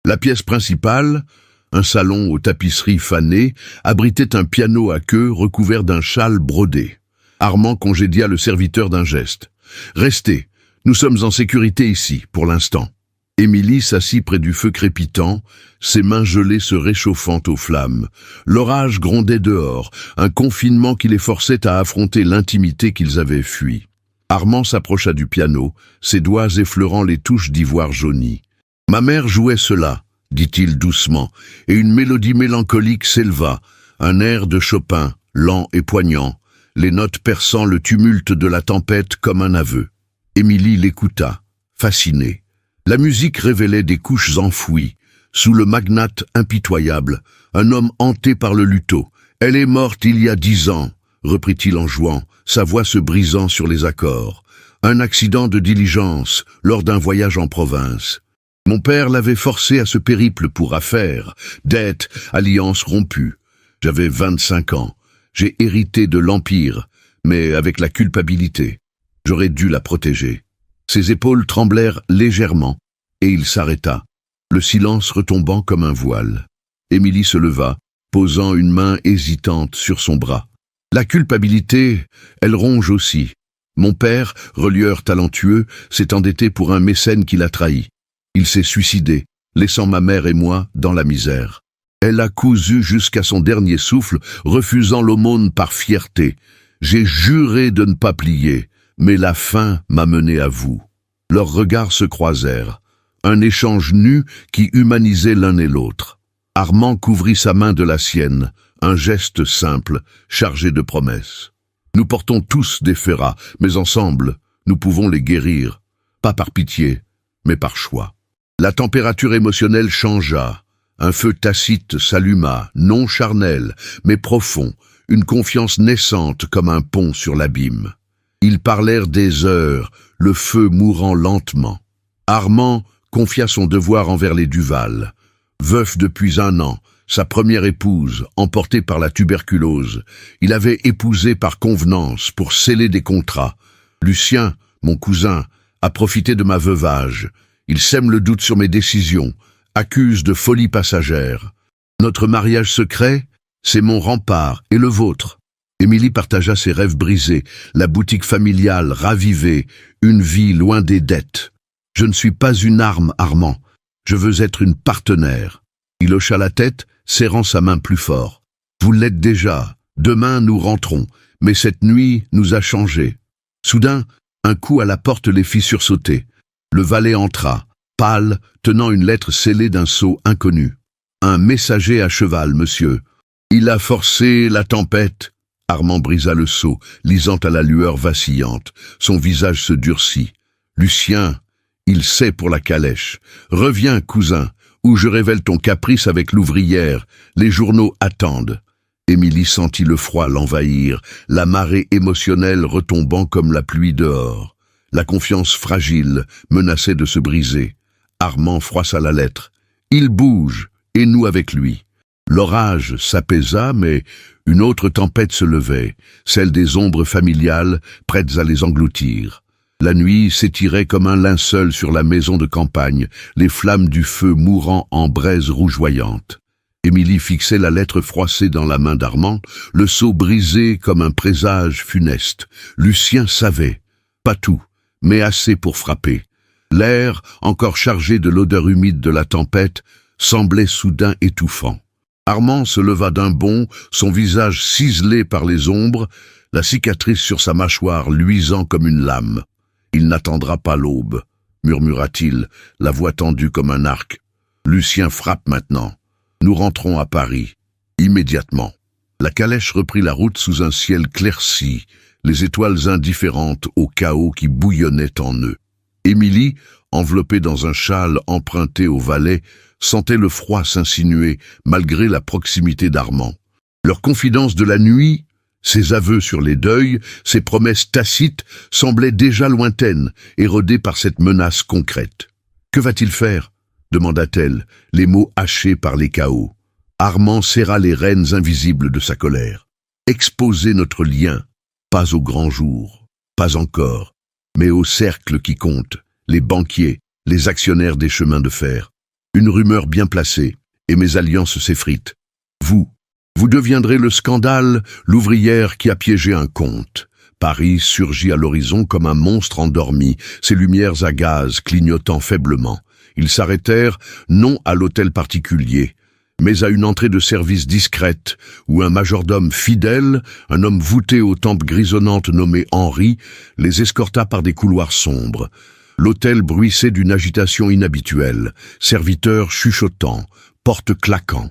La pièce principale, un salon aux tapisseries fanées, abritait un piano à queue recouvert d'un châle brodé. Armand congédia le serviteur d'un geste. « Restez, nous sommes en sécurité ici, pour l'instant. » Émilie s'assit près du feu crépitant, ses mains gelées se réchauffant aux flammes. L'orage grondait dehors, un confinement qui les forçait à affronter l'intimité qu'ils avaient fuie. Armand s'approcha du piano, ses doigts effleurant les touches d'ivoire jauni. « Ma mère jouait cela, » dit-il doucement, et une mélodie mélancolique s'éleva, un air de Chopin, lent et poignant, les notes perçant le tumulte de la tempête comme un aveu. Émilie l'écouta, fascinée. La musique révélait des couches enfouies. Sous le magnate impitoyable, un homme hanté par le luto. « Elle est morte il y a 10 ans, reprit-il en jouant, sa voix se brisant sur les accords. Un accident de diligence, lors d'un voyage en province. Mon père l'avait forcé à ce périple pour affaires, dettes, alliances rompues. J'avais 25 ans. J'ai hérité de l'Empire, mais avec la culpabilité. J'aurais dû la protéger. » Ses épaules tremblèrent légèrement, et il s'arrêta, le silence retombant comme un voile. Émilie se leva, posant une main hésitante sur son bras. La culpabilité, elle ronge aussi. Mon père, relieur talentueux, s'est endetté pour un mécène qui l'a trahi. Il s'est suicidé, laissant ma mère et moi dans la misère. Elle a cousu jusqu'à son dernier souffle, refusant l'aumône par fierté. J'ai juré de ne pas plier. Mais la faim m'a mené à vous. Leurs regards se croisèrent, un échange nu qui humanisait l'un et l'autre. Armand couvrit sa main de la sienne, un geste simple, chargé de promesses. Nous portons tous des ferrats, mais ensemble, nous pouvons les guérir, pas par pitié, mais par choix. La température émotionnelle changea. Un feu tacite s'alluma, non charnel, mais profond, une confiance naissante comme un pont sur l'abîme. Ils parlèrent des heures, le feu mourant lentement. Armand confia son devoir envers les Duval. Veuf depuis 1 an, sa première épouse, emportée par la tuberculose, il avait épousé par convenance pour sceller des contrats. Lucien, mon cousin, a profité de ma veuvage. Il sème le doute sur mes décisions, accuse de folie passagère. Notre mariage secret, c'est mon rempart et le vôtre. Émilie partagea ses rêves brisés, la boutique familiale ravivée, une vie loin des dettes. Je ne suis pas une arme, Armand. Je veux être une partenaire. Il hocha la tête, serrant sa main plus fort. Vous l'êtes déjà. Demain, nous rentrons. Mais cette nuit nous a changés. Soudain, un coup à la porte les fit sursauter. Le valet entra, pâle, tenant une lettre scellée d'un sceau inconnu. Un messager à cheval, monsieur. Il a forcé la tempête. Armand brisa le sceau, lisant à la lueur vacillante. Son visage se durcit. Lucien, il sait pour la calèche. Reviens, cousin, ou je révèle ton caprice avec l'ouvrière. Les journaux attendent. Émilie sentit le froid l'envahir, la marée émotionnelle retombant comme la pluie dehors. La confiance fragile menaçait de se briser. Armand froissa la lettre. Il bouge, et nous avec lui. L'orage s'apaisa, mais une autre tempête se levait, celle des ombres familiales, prêtes à les engloutir. La nuit s'étirait comme un linceul sur la maison de campagne, les flammes du feu mourant en braises rougeoyantes. Émilie fixait la lettre froissée dans la main d'Armand, le sceau brisé comme un présage funeste. Lucien savait, pas tout, mais assez pour frapper. L'air, encore chargé de l'odeur humide de la tempête, semblait soudain étouffant. Armand se leva d'un bond, son visage ciselé par les ombres, la cicatrice sur sa mâchoire luisant comme une lame. « Il n'attendra pas l'aube », murmura-t-il, la voix tendue comme un arc. « Lucien frappe maintenant. Nous rentrons à Paris. Immédiatement. » La calèche reprit la route sous un ciel clairci, les étoiles indifférentes au chaos qui bouillonnait en eux. Émilie, enveloppée dans un châle emprunté au valet, sentait le froid s'insinuer malgré la proximité d'Armand. Leur confidence de la nuit, ses aveux sur les deuils, ses promesses tacites semblaient déjà lointaines, érodées par cette menace concrète. « Que va-t-il faire ?» demanda-t-elle, les mots hachés par les chaos. Armand serra les rênes invisibles de sa colère. « Exposer notre lien, pas au grand jour, pas encore, mais au cercle qui compte, les banquiers, les actionnaires des chemins de fer. Une rumeur bien placée, et mes alliances s'effritent. Vous deviendrez le scandale, l'ouvrière qui a piégé un comte. » Paris surgit à l'horizon comme un monstre endormi, ses lumières à gaz clignotant faiblement. Ils s'arrêtèrent, non à l'hôtel particulier, mais à une entrée de service discrète, où un majordome fidèle, un homme voûté aux tempes grisonnantes nommé Henri, les escorta par des couloirs sombres. L'hôtel bruissait d'une agitation inhabituelle, serviteurs chuchotants, portes claquant.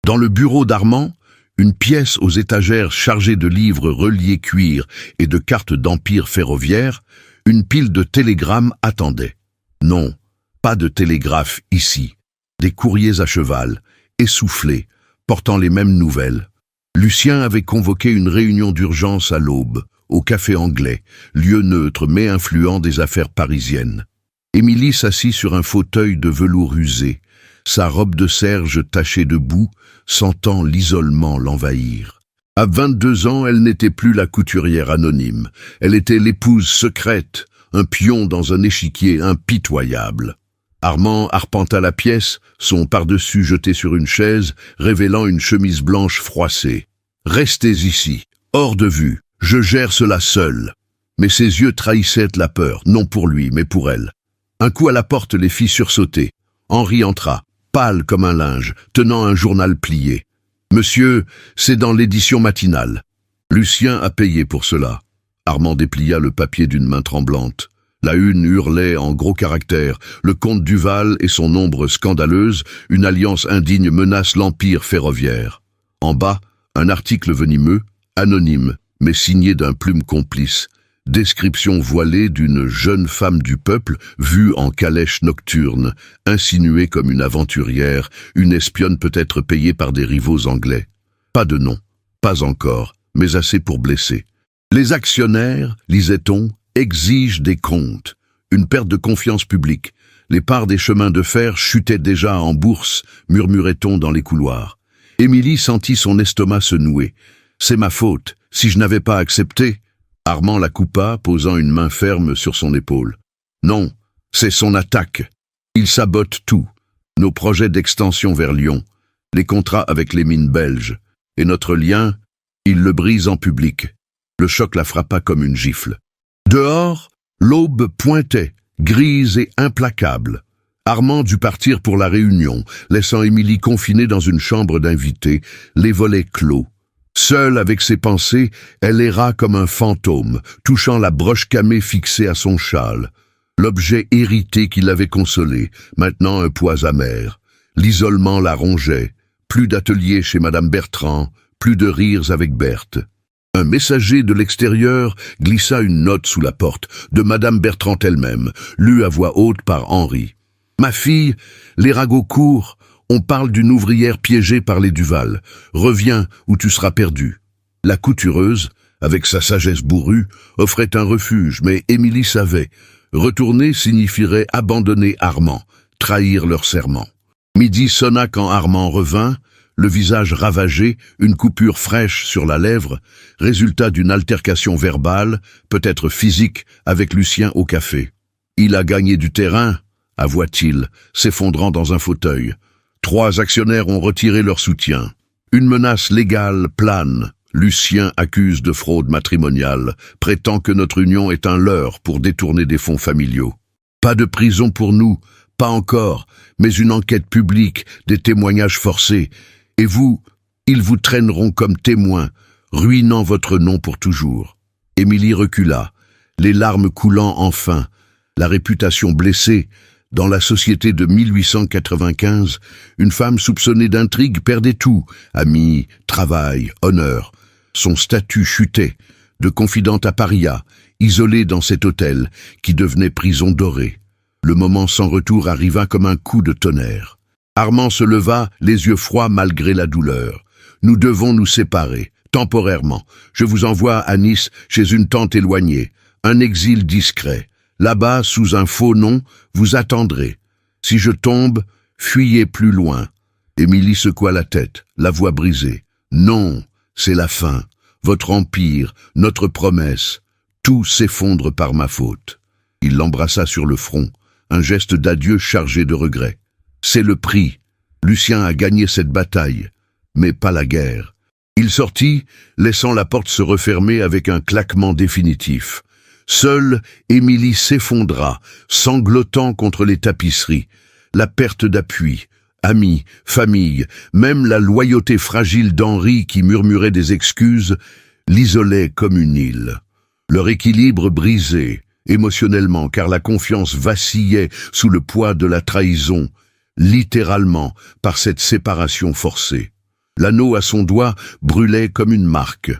Dans le bureau d'Armand, une pièce aux étagères chargée de livres reliés cuir et de cartes d'empire ferroviaire, une pile de télégrammes attendait. Non, pas de télégraphe ici. Des courriers à cheval, essoufflés, portant les mêmes nouvelles. Lucien avait convoqué une réunion d'urgence à l'aube, au Café Anglais, lieu neutre mais influent des affaires parisiennes. Émilie s'assit sur un fauteuil de velours usé, sa robe de serge tachée de boue, sentant l'isolement l'envahir. À 22 ans, elle n'était plus la couturière anonyme. Elle était l'épouse secrète, un pion dans un échiquier impitoyable. Armand arpenta la pièce, son par-dessus jeté sur une chaise, révélant une chemise blanche froissée. « Restez ici, hors de vue, je gère cela seul. » Mais ses yeux trahissaient la peur, non pour lui, mais pour elle. Un coup à la porte les fit sursauter. Henri entra, pâle comme un linge, tenant un journal plié. « Monsieur, c'est dans l'édition matinale. » Lucien a payé pour cela. Armand déplia le papier d'une main tremblante. La une hurlait en gros caractères. Le comte Duval et son ombre scandaleuse, une alliance indigne menace l'empire ferroviaire. En bas, un article venimeux, anonyme, mais signé d'un plume complice. Description voilée d'une jeune femme du peuple vue en calèche nocturne, insinuée comme une aventurière, une espionne peut-être payée par des rivaux anglais. Pas de nom, pas encore, mais assez pour blesser. Les actionnaires, lisait-on, exigent des comptes. Une perte de confiance publique. Les parts des chemins de fer chutaient déjà en bourse, murmurait-on dans les couloirs. Émilie sentit son estomac se nouer. C'est ma faute, si je n'avais pas accepté. Armand la coupa, posant une main ferme sur son épaule. Non, c'est son attaque. Il sabote tout. Nos projets d'extension vers Lyon, les contrats avec les mines belges, et notre lien, il le brise en public. Le choc la frappa comme une gifle. Dehors, l'aube pointait, grise et implacable. Armand dut partir pour la réunion, laissant Émilie confinée dans une chambre d'invités, les volets clos. Seule avec ses pensées, elle erra comme un fantôme, touchant la broche camée fixée à son châle. L'objet hérité qui l'avait consolée, maintenant un poids amer. L'isolement la rongeait. Plus d'atelier chez Madame Bertrand, plus de rires avec Berthe. Un messager de l'extérieur glissa une note sous la porte, de Madame Bertrand elle-même, lue à voix haute par Henri. « Ma fille, les ragots courent. On parle d'une ouvrière piégée par les Duval. Reviens ou tu seras perdu. » La coutureuse, avec sa sagesse bourrue, offrait un refuge, mais Émilie savait. Retourner signifierait abandonner Armand, trahir leur serment. Midi sonna quand Armand revint, le visage ravagé, une coupure fraîche sur la lèvre, résultat d'une altercation verbale, peut-être physique, avec Lucien au café. « Il a gagné du terrain », avoua-t-il, s'effondrant dans un fauteuil. 3 actionnaires ont retiré leur soutien. Une menace légale plane. Lucien accuse de fraude matrimoniale, prétend que notre union est un leurre pour détourner des fonds familiaux. Pas de prison pour nous, pas encore, mais une enquête publique, des témoignages forcés. Et vous, ils vous traîneront comme témoins, ruinant votre nom pour toujours. Émilie recula, les larmes coulant enfin, la réputation blessée. Dans la société de 1895, une femme soupçonnée d'intrigue perdait tout, amis, travail, honneur. Son statut chutait, de confidente à paria, isolée dans cet hôtel qui devenait prison dorée. Le moment sans retour arriva comme un coup de tonnerre. Armand se leva, les yeux froids malgré la douleur. « Nous devons nous séparer, temporairement. Je vous envoie à Nice, chez une tante éloignée. Un exil discret. Là-bas, sous un faux nom, vous attendrez. Si je tombe, fuyez plus loin. » Émilie secoua la tête, la voix brisée. « Non, c'est la fin. Votre empire, notre promesse. Tout s'effondre par ma faute. » Il l'embrassa sur le front, un geste d'adieu chargé de regret. « C'est le prix. Lucien a gagné cette bataille, mais pas la guerre. » Il sortit, laissant la porte se refermer avec un claquement définitif. Seule, Émilie s'effondra, sanglotant contre les tapisseries. La perte d'appui, amis, famille, même la loyauté fragile d'Henri qui murmurait des excuses, l'isolait comme une île. Leur équilibre brisé, émotionnellement, car la confiance vacillait sous le poids de la trahison, littéralement, par cette séparation forcée. L'anneau à son doigt brûlait comme une marque.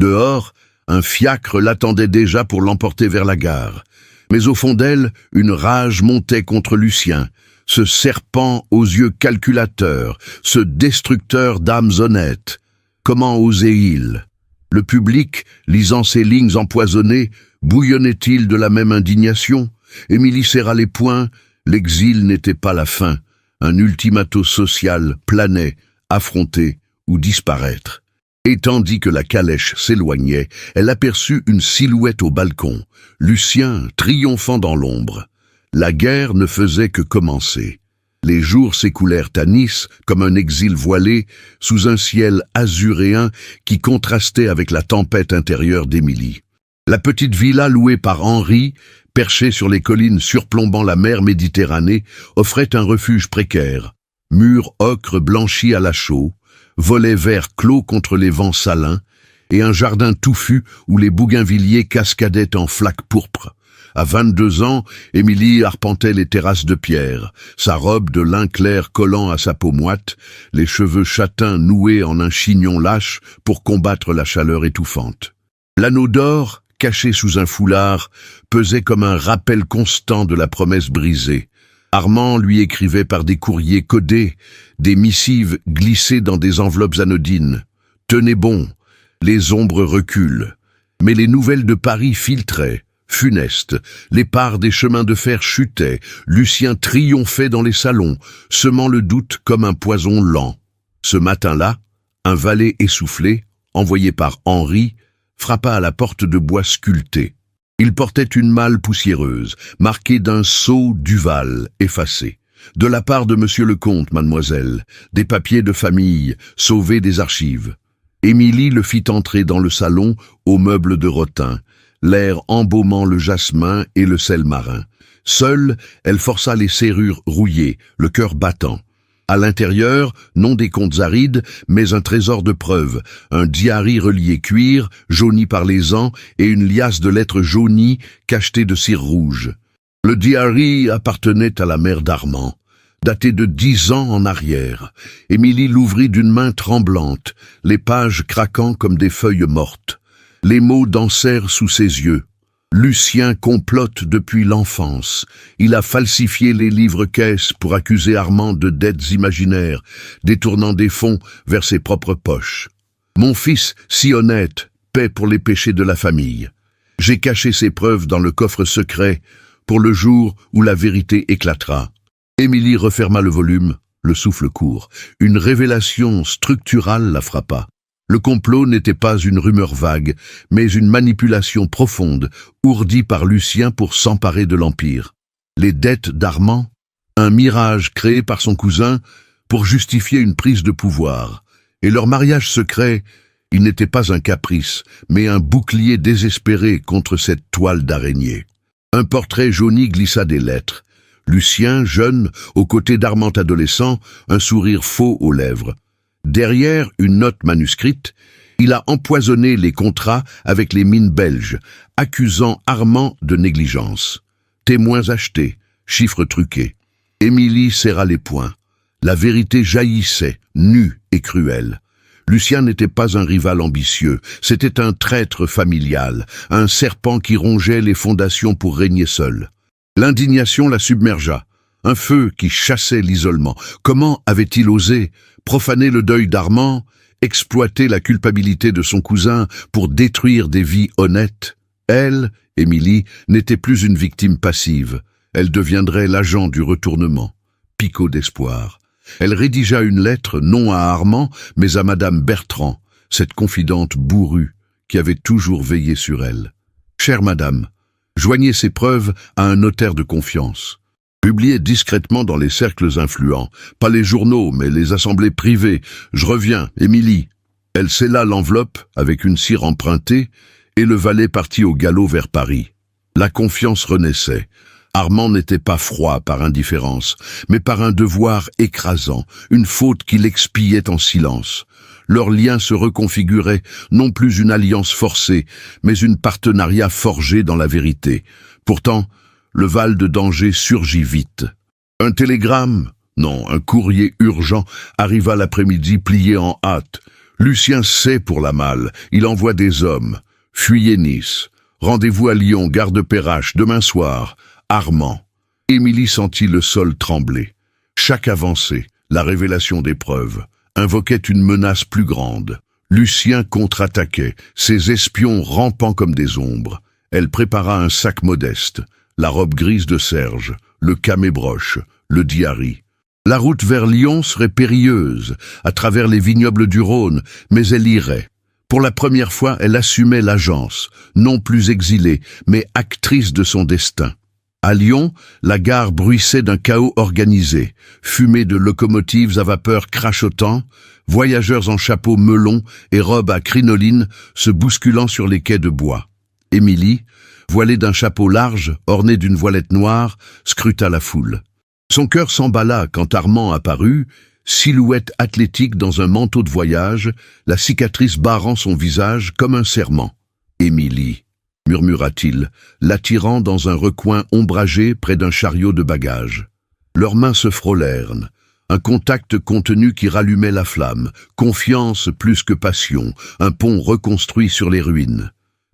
Dehors, un fiacre l'attendait déjà pour l'emporter vers la gare. Mais au fond d'elle, une rage montait contre Lucien, ce serpent aux yeux calculateurs, ce destructeur d'âmes honnêtes. Comment osait-il? Le public, lisant ces lignes empoisonnées, bouillonnait-il de la même indignation? Émilie serra les poings, l'exil n'était pas la fin. Un ultimato social planait, affronter ou disparaître. Et tandis que la calèche s'éloignait, elle aperçut une silhouette au balcon, Lucien triomphant dans l'ombre. La guerre ne faisait que commencer. Les jours s'écoulèrent à Nice comme un exil voilé, sous un ciel azuréen qui contrastait avec la tempête intérieure d'Émilie. La petite villa louée par Henri, perchée sur les collines surplombant la mer Méditerranée, offrait un refuge précaire. Murs ocre blanchis à la chaux, volets verts clos contre les vents salins, et un jardin touffu où les bougainvilliers cascadaient en flaques pourpres. À 22 ans, Émilie arpentait les terrasses de pierre, sa robe de lin clair collant à sa peau moite, les cheveux châtains noués en un chignon lâche pour combattre la chaleur étouffante. L'anneau d'or, caché sous un foulard, pesait comme un rappel constant de la promesse brisée. Armand lui écrivait par des courriers codés, des missives glissées dans des enveloppes anodines. Tenez bon, les ombres reculent. Mais les nouvelles de Paris filtraient, funestes. Les parts des chemins de fer chutaient. Lucien triomphait dans les salons, semant le doute comme un poison lent. Ce matin-là, un valet essoufflé, envoyé par Henri, frappa à la porte de bois sculpté. Il portait une malle poussiéreuse, marquée d'un sceau Duval effacé. De la part de monsieur le comte, mademoiselle, des papiers de famille, sauvés des archives. Émilie le fit entrer dans le salon aux meubles de rotin, l'air embaumant le jasmin et le sel marin. Seule, elle força les serrures rouillées, le cœur battant. À l'intérieur, non des comptes arides, mais un trésor de preuves, un diary relié cuir, jauni par les ans, et une liasse de lettres jaunies, cachetées de cire rouge. Le diary appartenait à la mère d'Armand, daté de 10 ans en arrière. Émilie l'ouvrit d'une main tremblante, les pages craquant comme des feuilles mortes. Les mots dansèrent sous ses yeux. Lucien complote depuis l'enfance. Il a falsifié les livres-caisses pour accuser Armand de dettes imaginaires, détournant des fonds vers ses propres poches. Mon fils, si honnête, paie pour les péchés de la famille. J'ai caché ces preuves dans le coffre secret pour le jour où la vérité éclatera. Émilie referma le volume, le souffle court. Une révélation structurale la frappa. Le complot n'était pas une rumeur vague, mais une manipulation profonde, ourdie par Lucien pour s'emparer de l'Empire. Les dettes d'Armand, un mirage créé par son cousin pour justifier une prise de pouvoir. Et leur mariage secret, il n'était pas un caprice, mais un bouclier désespéré contre cette toile d'araignée. Un portrait jauni glissa des lettres. Lucien, jeune, aux côtés d'Armand adolescent, un sourire faux aux lèvres. Derrière une note manuscrite, il a empoisonné les contrats avec les mines belges, accusant Armand de négligence. Témoins achetés, chiffres truqués. Émilie serra les poings. La vérité jaillissait, nue et cruelle. Lucien n'était pas un rival ambitieux, c'était un traître familial, un serpent qui rongeait les fondations pour régner seul. L'indignation la submergea, un feu qui chassait l'isolement. Comment avait-il osé profaner le deuil d'Armand, exploiter la culpabilité de son cousin pour détruire des vies honnêtes? Elle, Émilie, n'était plus une victime passive. Elle deviendrait l'agent du retournement. Picot d'espoir. Elle rédigea une lettre, non à Armand, mais à Madame Bertrand, cette confidente bourrue qui avait toujours veillé sur elle. « Chère Madame, joignez ces preuves à un notaire de confiance. Publiez discrètement dans les cercles influents, pas les journaux, mais les assemblées privées. Je reviens, Émilie. » Elle scella l'enveloppe avec une cire empruntée, et le valet partit au galop vers Paris. La confiance renaissait. Armand n'était pas froid par indifférence, mais par un devoir écrasant, une faute qu'il expiait en silence. Leur lien se reconfigurait, non plus une alliance forcée, mais une partenariat forgé dans la vérité. Pourtant, le val de danger surgit vite. Un télégramme, non, un courrier urgent, arriva l'après-midi plié en hâte. Lucien sait pour la malle, il envoie des hommes. Fuyez Nice. Rendez-vous à Lyon, gare de Perrache, demain soir. Armand. Émilie sentit le sol trembler. Chaque avancée, la révélation des preuves, invoquait une menace plus grande. Lucien contre-attaquait, ses espions rampant comme des ombres. Elle prépara un sac modeste, la robe grise de Serge, le camébroche, le diary. La route vers Lyon serait périlleuse, à travers les vignobles du Rhône, mais elle irait. Pour la première fois, elle assumait l'agence, non plus exilée, mais actrice de son destin. À Lyon, la gare bruissait d'un chaos organisé, fumée de locomotives à vapeur crachotant, voyageurs en chapeaux melons et robes à crinoline se bousculant sur les quais de bois. Émilie, voilée d'un chapeau large, orné d'une voilette noire, scruta la foule. Son cœur s'emballa quand Armand apparut, silhouette athlétique dans un manteau de voyage, la cicatrice barrant son visage comme un serment. « Émilie » murmura-t-il, l'attirant dans un recoin ombragé près d'un chariot de bagages. Leurs mains se frôlèrent, un contact contenu qui rallumait la flamme, confiance plus que passion, un pont reconstruit sur les ruines.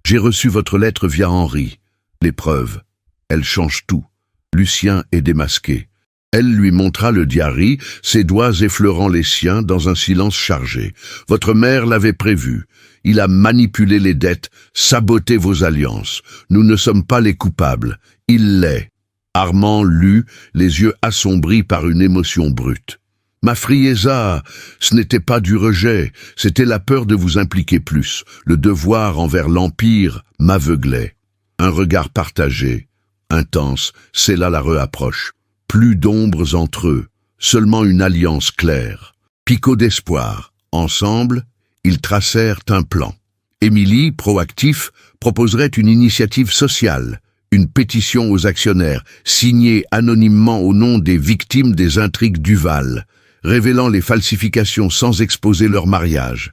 J'ai reçu votre lettre via Henri. L'épreuve. Elle change tout. Lucien est démasqué. Elle lui montra le diary, ses doigts effleurant les siens dans un silence chargé. Votre mère l'avait prévu. Il a manipulé les dettes, saboté vos alliances. Nous ne sommes pas les coupables. Il l'est. Armand lut, les yeux assombris par une émotion brute. Ma Frieza, ce n'était pas du rejet, c'était la peur de vous impliquer plus. Le devoir envers l'Empire m'aveuglait. Un regard partagé, intense, c'est là la reapproche. Plus d'ombres entre eux, seulement une alliance claire. Picot d'espoir. Ensemble, ils tracèrent un plan. Émilie, proactif, proposerait une initiative sociale, une pétition aux actionnaires, signée anonymement au nom des victimes des intrigues Duval, révélant les falsifications sans exposer leur mariage.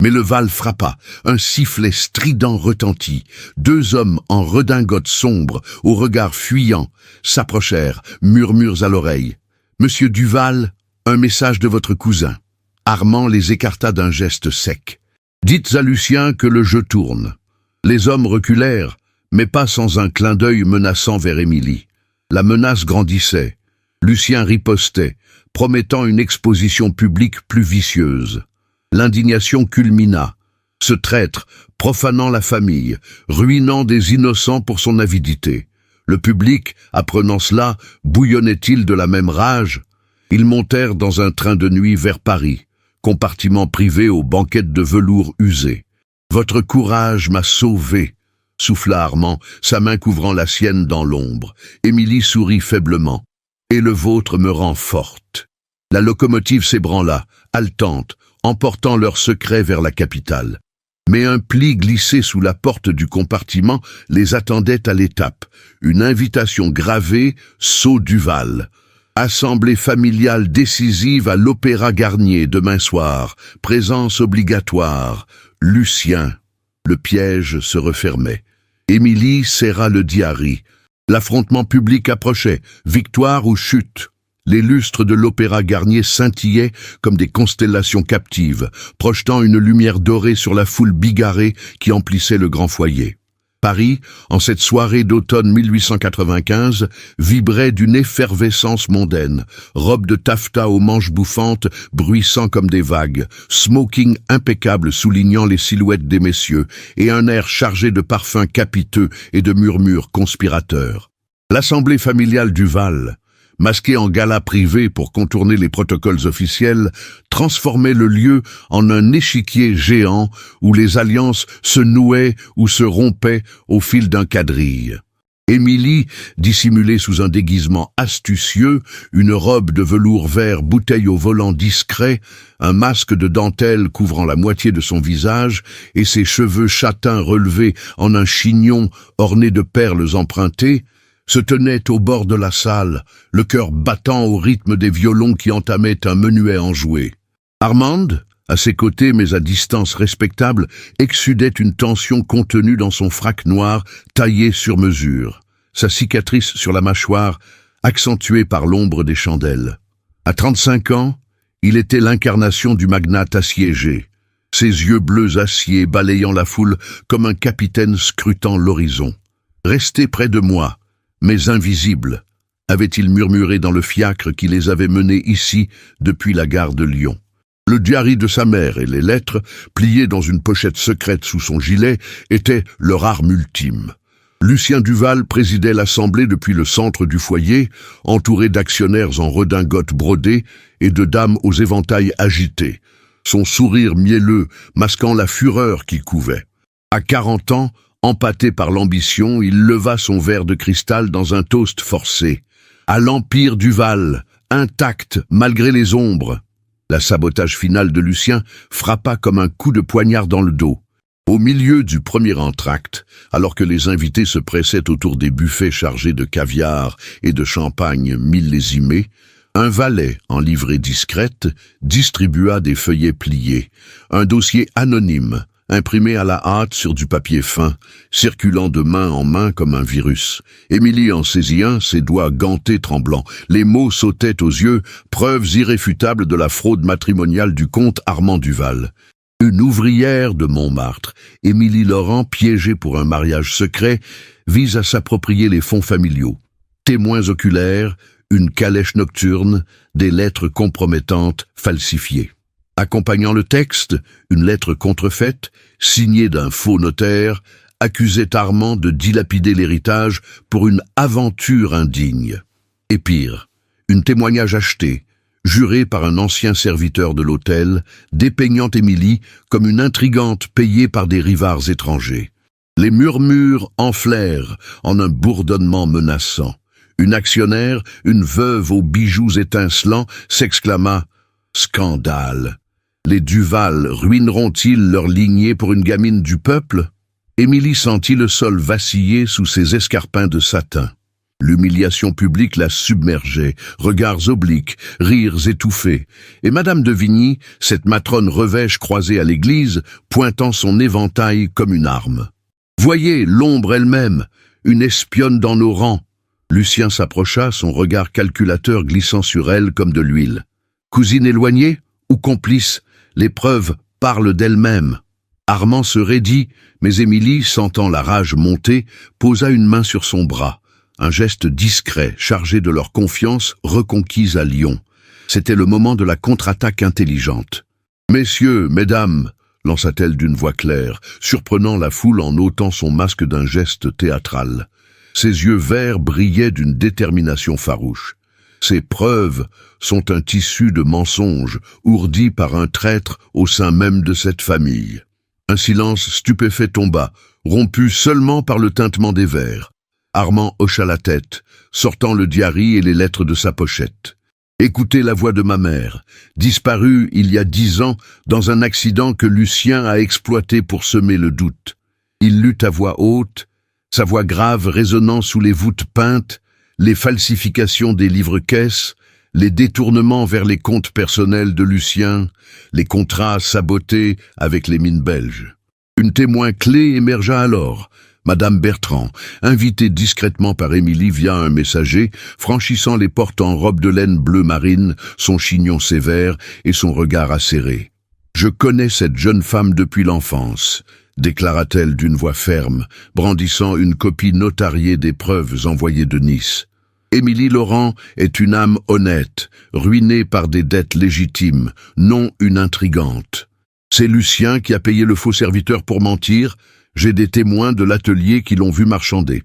Mais le Val frappa, un sifflet strident retentit. Deux hommes en redingote sombre, au regard fuyant, s'approchèrent, murmures à l'oreille. « Monsieur Duval, un message de votre cousin. » Armand les écarta d'un geste sec. « Dites à Lucien que le jeu tourne. » Les hommes reculèrent, mais pas sans un clin d'œil menaçant vers Émilie. La menace grandissait. Lucien ripostait, promettant une exposition publique plus vicieuse. L'indignation culmina. Ce traître, profanant la famille, ruinant des innocents pour son avidité. Le public, apprenant cela, bouillonnait-il de la même rage? Ils montèrent dans un train de nuit vers Paris, compartiment privé aux banquettes de velours usées. « Votre courage m'a sauvé », souffla Armand, sa main couvrant la sienne dans l'ombre. Émilie sourit faiblement. « Et le vôtre me rend forte. » La locomotive s'ébranla, haletante, emportant leur secret vers la capitale. Mais un pli glissé sous la porte du compartiment les attendait à l'étape. Une invitation gravée, Sceaux Duval. Assemblée familiale décisive à l'Opéra Garnier demain soir. Présence obligatoire. Lucien. Le piège se refermait. Émilie serra le diary. L'affrontement public approchait. Victoire ou chute? Les lustres de l'Opéra Garnier scintillaient comme des constellations captives, projetant une lumière dorée sur la foule bigarrée qui emplissait le grand foyer. Paris, en cette soirée d'automne 1895, vibrait d'une effervescence mondaine, robe de taffetas aux manches bouffantes, bruissant comme des vagues, smoking impeccable soulignant les silhouettes des messieurs, et un air chargé de parfums capiteux et de murmures conspirateurs. L'assemblée familiale du Val, masquée en gala privé pour contourner les protocoles officiels, transformait le lieu en un échiquier géant où les alliances se nouaient ou se rompaient au fil d'un quadrille. Émilie, dissimulée sous un déguisement astucieux, une robe de velours vert bouteille au volant discret, un masque de dentelle couvrant la moitié de son visage et ses cheveux châtains relevés en un chignon orné de perles empruntées, se tenait au bord de la salle, le cœur battant au rythme des violons qui entamaient un menuet enjoué. Armande, à ses côtés mais à distance respectable, exsudait une tension contenue dans son frac noir taillé sur mesure, sa cicatrice sur la mâchoire accentuée par l'ombre des chandelles. À 35 ans, il était l'incarnation du magnate assiégé, ses yeux bleus acier balayant la foule comme un capitaine scrutant l'horizon. « Restez près de moi », mais invisible, avait-il murmuré dans le fiacre qui les avait menés ici depuis la gare de Lyon. Le diary de sa mère et les lettres, pliées dans une pochette secrète sous son gilet, étaient leur arme ultime. Lucien Duval présidait l'assemblée depuis le centre du foyer, entouré d'actionnaires en redingote brodée et de dames aux éventails agités, son sourire mielleux masquant la fureur qui couvait. À 40 ans, empâté par l'ambition, il leva son verre de cristal dans un toast forcé. À l'Empire Duval, intact malgré les ombres. La sabotage finale de Lucien frappa comme un coup de poignard dans le dos. Au milieu du premier entracte, alors que les invités se pressaient autour des buffets chargés de caviar et de champagne millésimé, un valet, en livrée discrète, distribua des feuillets pliés, un dossier anonyme, imprimé à la hâte sur du papier fin, circulant de main en main comme un virus. Émilie en saisit un, ses doigts gantés tremblants. Les mots sautaient aux yeux, preuves irréfutables de la fraude matrimoniale du comte Armand Duval. Une ouvrière de Montmartre, Émilie Laurent, piégée pour un mariage secret, vise à s'approprier les fonds familiaux. Témoins oculaires, une calèche nocturne, des lettres compromettantes falsifiées. Accompagnant le texte, une lettre contrefaite, signée d'un faux notaire, accusait Armand de dilapider l'héritage pour une aventure indigne. Et pire, une témoignage acheté, juré par un ancien serviteur de l'hôtel, dépeignant Émilie comme une intrigante payée par des rivards étrangers. Les murmures enflèrent en un bourdonnement menaçant. Une actionnaire, une veuve aux bijoux étincelants, s'exclama « Scandale ! Les Duval ruineront-ils leur lignée pour une gamine du peuple ?» Émilie sentit le sol vaciller sous ses escarpins de satin. L'humiliation publique la submergeait, regards obliques, rires étouffés. Et Madame de Vigny, cette matrone revêche croisée à l'église, pointant son éventail comme une arme. « Voyez, l'ombre elle-même, une espionne dans nos rangs !» Lucien s'approcha, son regard calculateur glissant sur elle comme de l'huile. « Cousine éloignée ou complice, les preuves parlent d'elles-mêmes. » Armand se raidit, mais Émilie, sentant la rage monter, posa une main sur son bras. Un geste discret, chargé de leur confiance, reconquise à Lyon. C'était le moment de la contre-attaque intelligente. « Messieurs, mesdames !» lança-t-elle d'une voix claire, surprenant la foule en ôtant son masque d'un geste théâtral. Ses yeux verts brillaient d'une détermination farouche. Ces preuves sont un tissu de mensonges, ourdi par un traître au sein même de cette famille. Un silence stupéfait tomba, rompu seulement par le tintement des verres. Armand hocha la tête, sortant le diary et les lettres de sa pochette. « Écoutez la voix de ma mère, disparue il y a 10 ans dans un accident que Lucien a exploité pour semer le doute. » Il lut à voix haute, sa voix grave résonnant sous les voûtes peintes, les falsifications des livres-caisses, les détournements vers les comptes personnels de Lucien, les contrats sabotés avec les mines belges. Une témoin clé émergea alors, Madame Bertrand, invitée discrètement par Émilie via un messager, franchissant les portes en robe de laine bleu marine, son chignon sévère et son regard acéré. « Je connais cette jeune femme depuis l'enfance », déclara-t-elle d'une voix ferme, brandissant une copie notariée des preuves envoyées de Nice. Émilie Laurent est une âme honnête, ruinée par des dettes légitimes, non une intrigante. C'est Lucien qui a payé le faux serviteur pour mentir. J'ai des témoins de l'atelier qui l'ont vu marchander.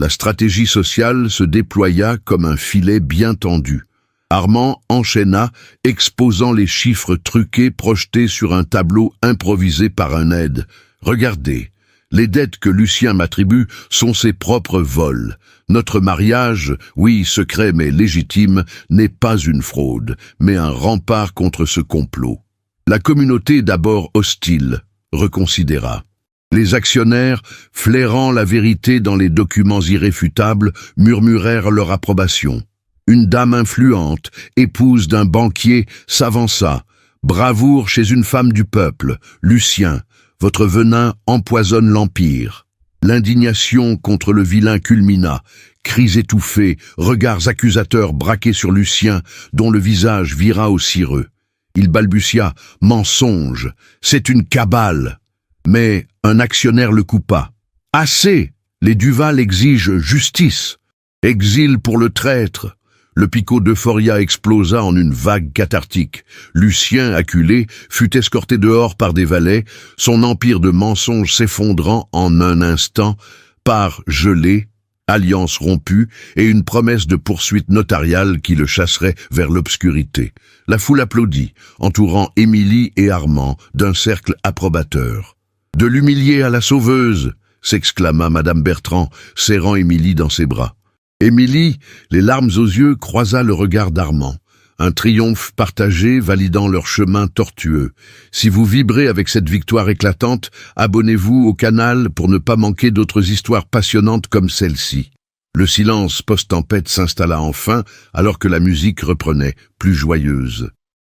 La stratégie sociale se déploya comme un filet bien tendu. Armand enchaîna, exposant les chiffres truqués projetés sur un tableau improvisé par un aide. « Regardez, les dettes que Lucien m'attribue sont ses propres vols. Notre mariage, oui secret mais légitime, n'est pas une fraude, mais un rempart contre ce complot. » La communauté, d'abord hostile, reconsidéra. Les actionnaires, flairant la vérité dans les documents irréfutables, murmurèrent leur approbation. Une dame influente, épouse d'un banquier, s'avança. « Bravoure chez une femme du peuple, Lucien, votre venin empoisonne l'Empire. » L'indignation contre le vilain culmina. Cris étouffés, regards accusateurs braqués sur Lucien, dont le visage vira au cireux. Il balbutia « Mensonge, c'est une cabale !» Mais un actionnaire le coupa. « Assez, les Duval exigent justice. » Exil pour le traître. Le picot d'euphoria explosa en une vague cathartique. Lucien, acculé, fut escorté dehors par des valets, son empire de mensonges s'effondrant en un instant par gelée, alliance rompue et une promesse de poursuite notariale qui le chasserait vers l'obscurité. La foule applaudit, entourant Émilie et Armand d'un cercle approbateur. « De l'humilier à la sauveuse !» s'exclama Madame Bertrand, serrant Émilie dans ses bras. Émilie, les larmes aux yeux, croisa le regard d'Armand. Un triomphe partagé validant leur chemin tortueux. Si vous vibrez avec cette victoire éclatante, abonnez-vous au canal pour ne pas manquer d'autres histoires passionnantes comme celle-ci. Le silence post-tempête s'installa enfin, alors que la musique reprenait, plus joyeuse.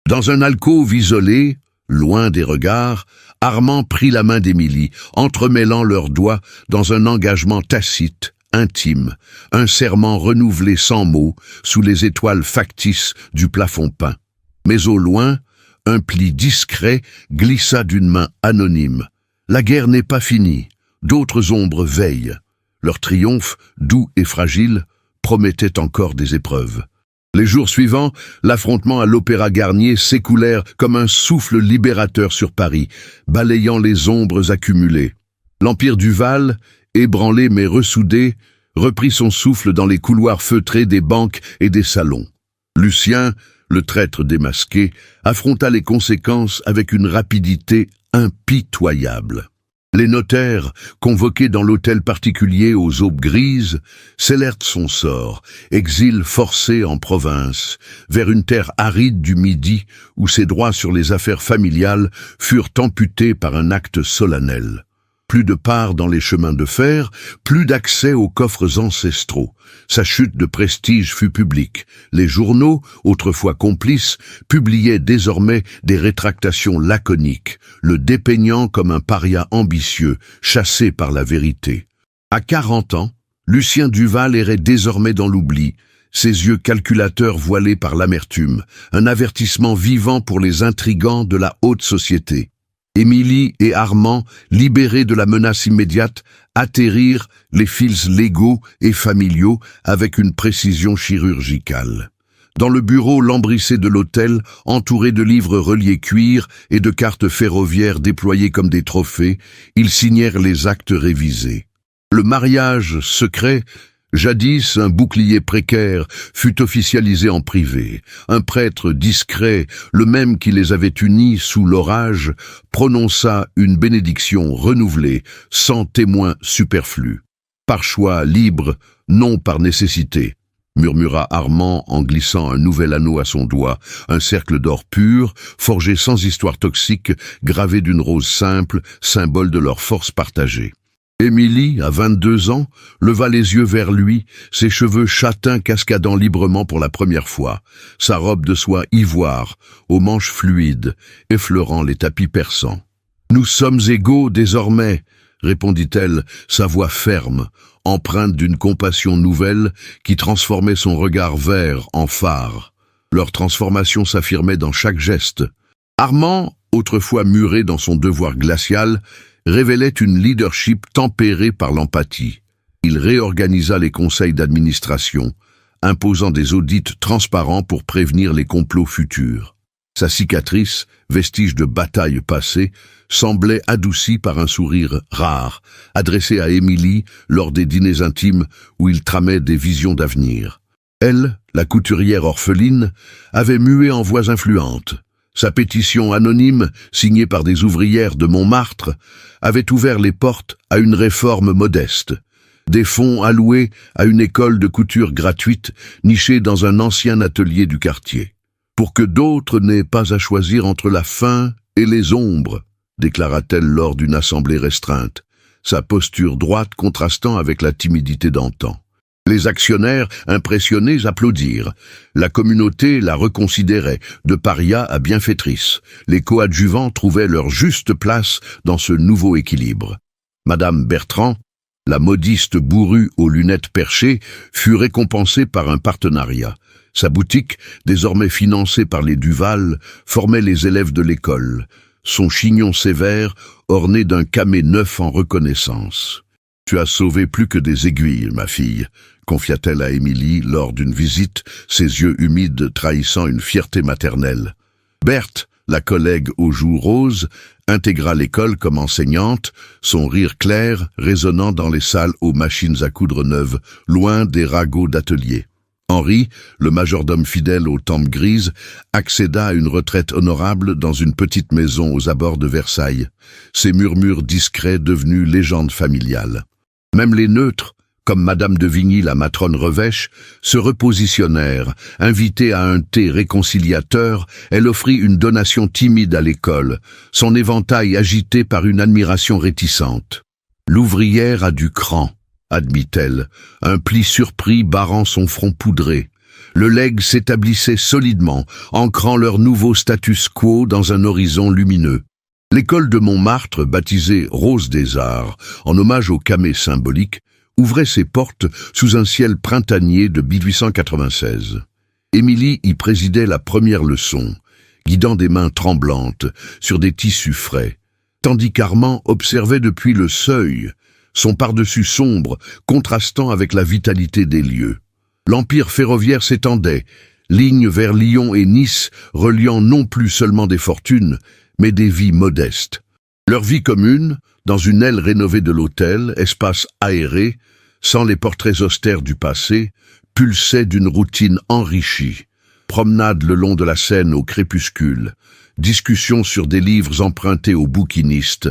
Dans un alcôve isolé, loin des regards, Armand prit la main d'Émilie, entremêlant leurs doigts dans un engagement tacite, intime, un serment renouvelé sans mots sous les étoiles factices du plafond peint. Mais au loin, Un pli discret glissa d'une main anonyme. La guerre n'est pas finie. D'autres ombres veillent. Leur triomphe, doux et fragile, promettait encore des épreuves. Les jours suivants, l'affrontement à l'Opéra Garnier s'écoulèrent comme un souffle libérateur sur Paris, balayant les ombres accumulées. L'Empire du Val, ébranlé mais ressoudé, reprit son souffle dans les couloirs feutrés des banques et des salons. Lucien, le traître démasqué, affronta les conséquences avec une rapidité impitoyable. Les notaires, convoqués dans l'hôtel particulier aux aubes grises, scellèrent son sort, exil forcé en province, vers une terre aride du Midi où ses droits sur les affaires familiales furent amputés par un acte solennel. Plus de part dans les chemins de fer, plus d'accès aux coffres ancestraux. Sa chute de prestige fut publique. Les journaux, autrefois complices, publiaient désormais des rétractations laconiques, le dépeignant comme un paria ambitieux, chassé par la vérité. À 40 ans, Lucien Duval errait désormais dans l'oubli, ses yeux calculateurs voilés par l'amertume, un avertissement vivant pour les intrigants de la haute société. Émilie et Armand, libérés de la menace immédiate, atterrirent les fils légaux et familiaux avec une précision chirurgicale. Dans le bureau lambrissé de l'hôtel, entouré de livres reliés cuir et de cartes ferroviaires déployées comme des trophées, ils signèrent les actes révisés. Le mariage secret, jadis un bouclier précaire, fut officialisé en privé. Un prêtre discret, le même qui les avait unis sous l'orage, prononça une bénédiction renouvelée, sans témoin superflu. Par choix libre, non par nécessité, murmura Armand en glissant un nouvel anneau à son doigt, un cercle d'or pur, forgé sans histoire toxique, gravé d'une rose simple, symbole de leur force partagée. Émilie, à 22 ans, leva les yeux vers lui, ses cheveux châtains cascadant librement pour la première fois, sa robe de soie ivoire, aux manches fluides, effleurant les tapis persans. « Nous sommes égaux désormais », répondit-elle, sa voix ferme, empreinte d'une compassion nouvelle qui transformait son regard vert en phare. Leur transformation s'affirmait dans chaque geste. Armand, autrefois muré dans son devoir glacial, révélait une leadership tempérée par l'empathie. Il réorganisa les conseils d'administration, imposant des audits transparents pour prévenir les complots futurs. Sa cicatrice, vestige de batailles passées, semblait adoucie par un sourire rare, adressé à Émilie lors des dîners intimes où il tramait des visions d'avenir. Elle, la couturière orpheline, avait mué en voix influente. Sa pétition anonyme, signée par des ouvrières de Montmartre, avait ouvert les portes à une réforme modeste. Des fonds alloués à une école de couture gratuite nichée dans un ancien atelier du quartier. Pour que d'autres n'aient pas à choisir entre la faim et les ombres, déclara-t-elle lors d'une assemblée restreinte, sa posture droite contrastant avec la timidité d'antan. Les actionnaires, impressionnés, applaudirent. La communauté la reconsidérait, de paria à bienfaitrice. Les coadjuvants trouvaient leur juste place dans ce nouveau équilibre. Madame Bertrand, la modiste bourrue aux lunettes perchées, fut récompensée par un partenariat. Sa boutique, désormais financée par les Duval, formait les élèves de l'école. Son chignon sévère, orné d'un camée neuf en reconnaissance. « Tu as sauvé plus que des aiguilles, ma fille », confia-t-elle à Émilie lors d'une visite, ses yeux humides trahissant une fierté maternelle. Berthe, la collègue aux joues roses, intégra l'école comme enseignante, son rire clair résonnant dans les salles aux machines à coudre neuves, loin des ragots d'atelier. Henri, le majordome fidèle aux tempes grises, accéda à une retraite honorable dans une petite maison aux abords de Versailles, ses murmures discrets devenus légende familiale. Même les neutres, comme Madame de Vigny, la matrone Revêche, se repositionnèrent. Invitée à un thé réconciliateur, elle offrit une donation timide à l'école, son éventail agité par une admiration réticente. L'ouvrière a du cran, admit-elle, un pli surpris barrant son front poudré. Le legs s'établissait solidement, ancrant leur nouveau status quo dans un horizon lumineux. L'école de Montmartre, baptisée Rose des Arts, en hommage au camée symbolique, ouvrait ses portes sous un ciel printanier de 1896. Émilie y présidait la première leçon. guidant des mains tremblantes sur des tissus frais, tandis qu'Armand observait depuis le seuil, son pardessus sombre contrastant avec la vitalité des lieux. L'empire ferroviaire s'étendait, ligne vers Lyon et Nice, reliant non plus seulement des fortunes, mais des vies modestes. Leur vie commune, dans une aile rénovée de l'hôtel, espace aéré, sans les portraits austères du passé, pulsait d'une routine enrichie. Promenade le long de la Seine au crépuscule, discussions sur des livres empruntés aux bouquinistes,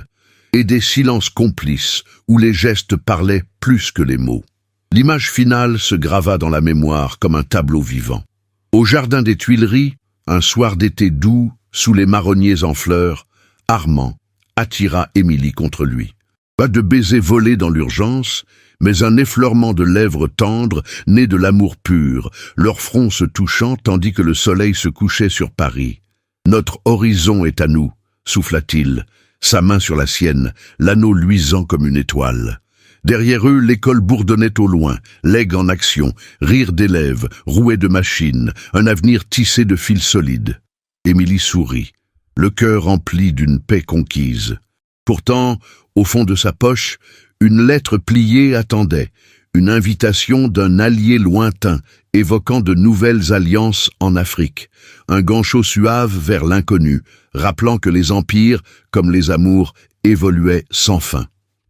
et des silences complices où les gestes parlaient plus que les mots. L'image finale se grava dans la mémoire comme un tableau vivant. Au jardin des Tuileries, un soir d'été doux, sous les marronniers en fleurs, Armand attira Émilie contre lui. Pas de baiser volé dans l'urgence, mais un effleurement de lèvres tendres, né de l'amour pur, leurs fronts se touchant tandis que le soleil se couchait sur Paris. « Notre horizon est à nous », souffla-t-il, sa main sur la sienne, l'anneau luisant comme une étoile. Derrière eux, l'école bourdonnait au loin, l'aigle en action, rire d'élèves, rouet de machines, un avenir tissé de fils solides. Émilie sourit, le cœur rempli d'une paix conquise. Pourtant, au fond de sa poche, une lettre pliée attendait, une invitation d'un allié lointain, évoquant de nouvelles alliances en Afrique, un ganchot suave vers l'inconnu, rappelant que les empires, comme les amours, évoluaient sans fin.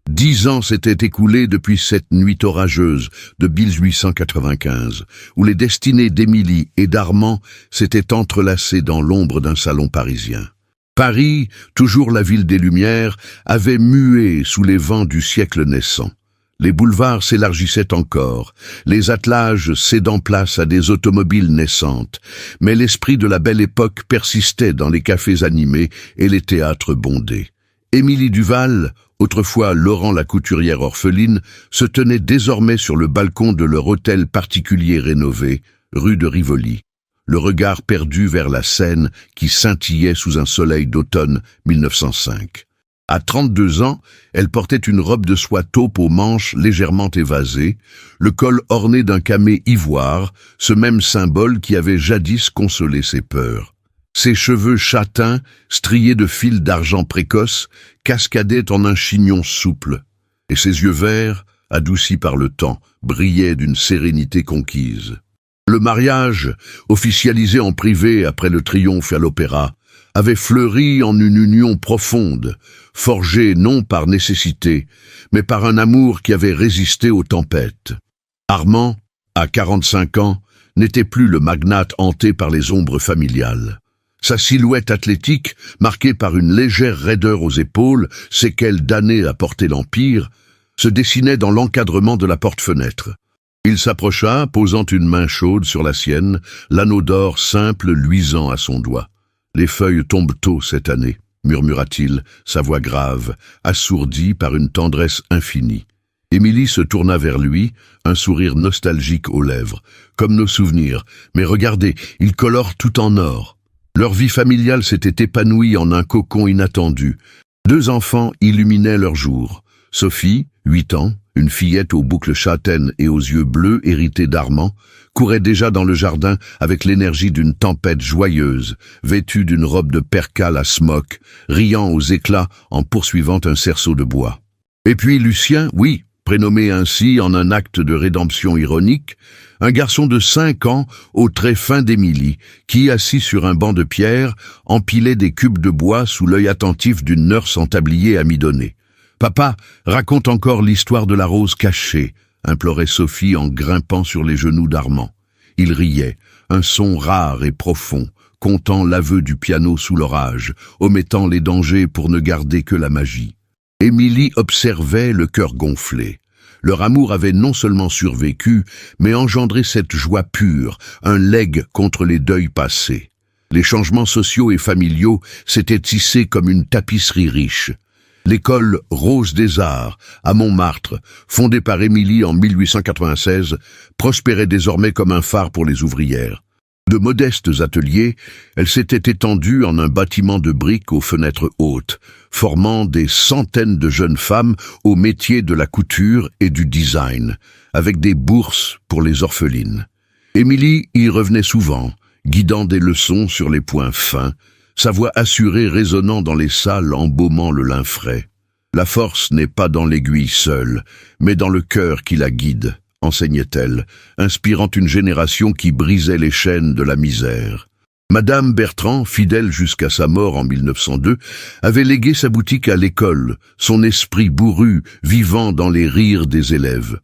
10 ans s'étaient écoulés depuis cette nuit orageuse de 1895, où les destinées d'Émilie et d'Armand s'étaient entrelacées dans l'ombre d'un salon parisien. Paris, toujours la ville des Lumières, avait mué sous les vents du siècle naissant. Les boulevards s'élargissaient encore, les attelages cédant place à des automobiles naissantes, mais l'esprit de la belle époque persistait dans les cafés animés et les théâtres bondés. Émilie Duval, autrefois Laurent la couturière orpheline, se tenait désormais sur le balcon de leur hôtel particulier rénové, rue de Rivoli, le regard perdu vers la Seine qui scintillait sous un soleil d'automne 1905. À 32 ans, elle portait une robe de soie taupe aux manches légèrement évasées, le col orné d'un camée ivoire, ce même symbole qui avait jadis consolé ses peurs. Ses cheveux châtains, striés de fils d'argent précoce, cascadaient en un chignon souple, et ses yeux verts, adoucis par le temps, brillaient d'une sérénité conquise. Le mariage, officialisé en privé après le triomphe à l'opéra, avait fleuri en une union profonde, forgée non par nécessité, mais par un amour qui avait résisté aux tempêtes. Armand, à 45 ans, n'était plus le magnate hanté par les ombres familiales. Sa silhouette athlétique, marquée par une légère raideur aux épaules, séquelle d'années à porter l'Empire, se dessinait dans l'encadrement de la porte-fenêtre. Il s'approcha, posant une main chaude sur la sienne, l'anneau d'or simple luisant à son doigt. « Les feuilles tombent tôt cette année », murmura-t-il, sa voix grave, assourdie par une tendresse infinie. Émilie se tourna vers lui, un sourire nostalgique aux lèvres. « Comme nos souvenirs, mais regardez, ils colorent tout en or. » Leur vie familiale s'était épanouie en un cocon inattendu. 2 enfants illuminaient leur jour. Sophie, 8 ans, une fillette aux boucles châtaines et aux yeux bleus héritée d'Armand, courait déjà dans le jardin avec l'énergie d'une tempête joyeuse, vêtue d'une robe de percale à smock, riant aux éclats en poursuivant un cerceau de bois. Et puis Lucien, oui, prénommé ainsi en un acte de rédemption ironique, un garçon de 5 ans aux traits fins d'Émilie, qui, assis sur un banc de pierre, empilait des cubes de bois sous l'œil attentif d'une nurse en tablier amidonné. « Papa, raconte encore l'histoire de la rose cachée », implorait Sophie en grimpant sur les genoux d'Armand. Il riait, un son rare et profond, comptant l'aveu du piano sous l'orage, omettant les dangers pour ne garder que la magie. Émilie observait, le cœur gonflé. Leur amour avait non seulement survécu, mais engendré cette joie pure, un legs contre les deuils passés. Les changements sociaux et familiaux s'étaient tissés comme une tapisserie riche. L'école Rose des Arts, à Montmartre, fondée par Émilie en 1896, prospérait désormais comme un phare pour les ouvrières. De modestes ateliers, elle s'était étendue en un bâtiment de briques aux fenêtres hautes, formant des centaines de jeunes femmes au métier de la couture et du design, avec des bourses pour les orphelines. Émilie y revenait souvent, guidant des leçons sur les points fins, sa voix assurée résonnant dans les salles, embaumant le lin frais. La force n'est pas dans l'aiguille seule, mais dans le cœur qui la guide, enseignait-elle, inspirant une génération qui brisait les chaînes de la misère. Madame Bertrand, fidèle jusqu'à sa mort en 1902, avait légué sa boutique à l'école, son esprit bourru, vivant dans les rires des élèves.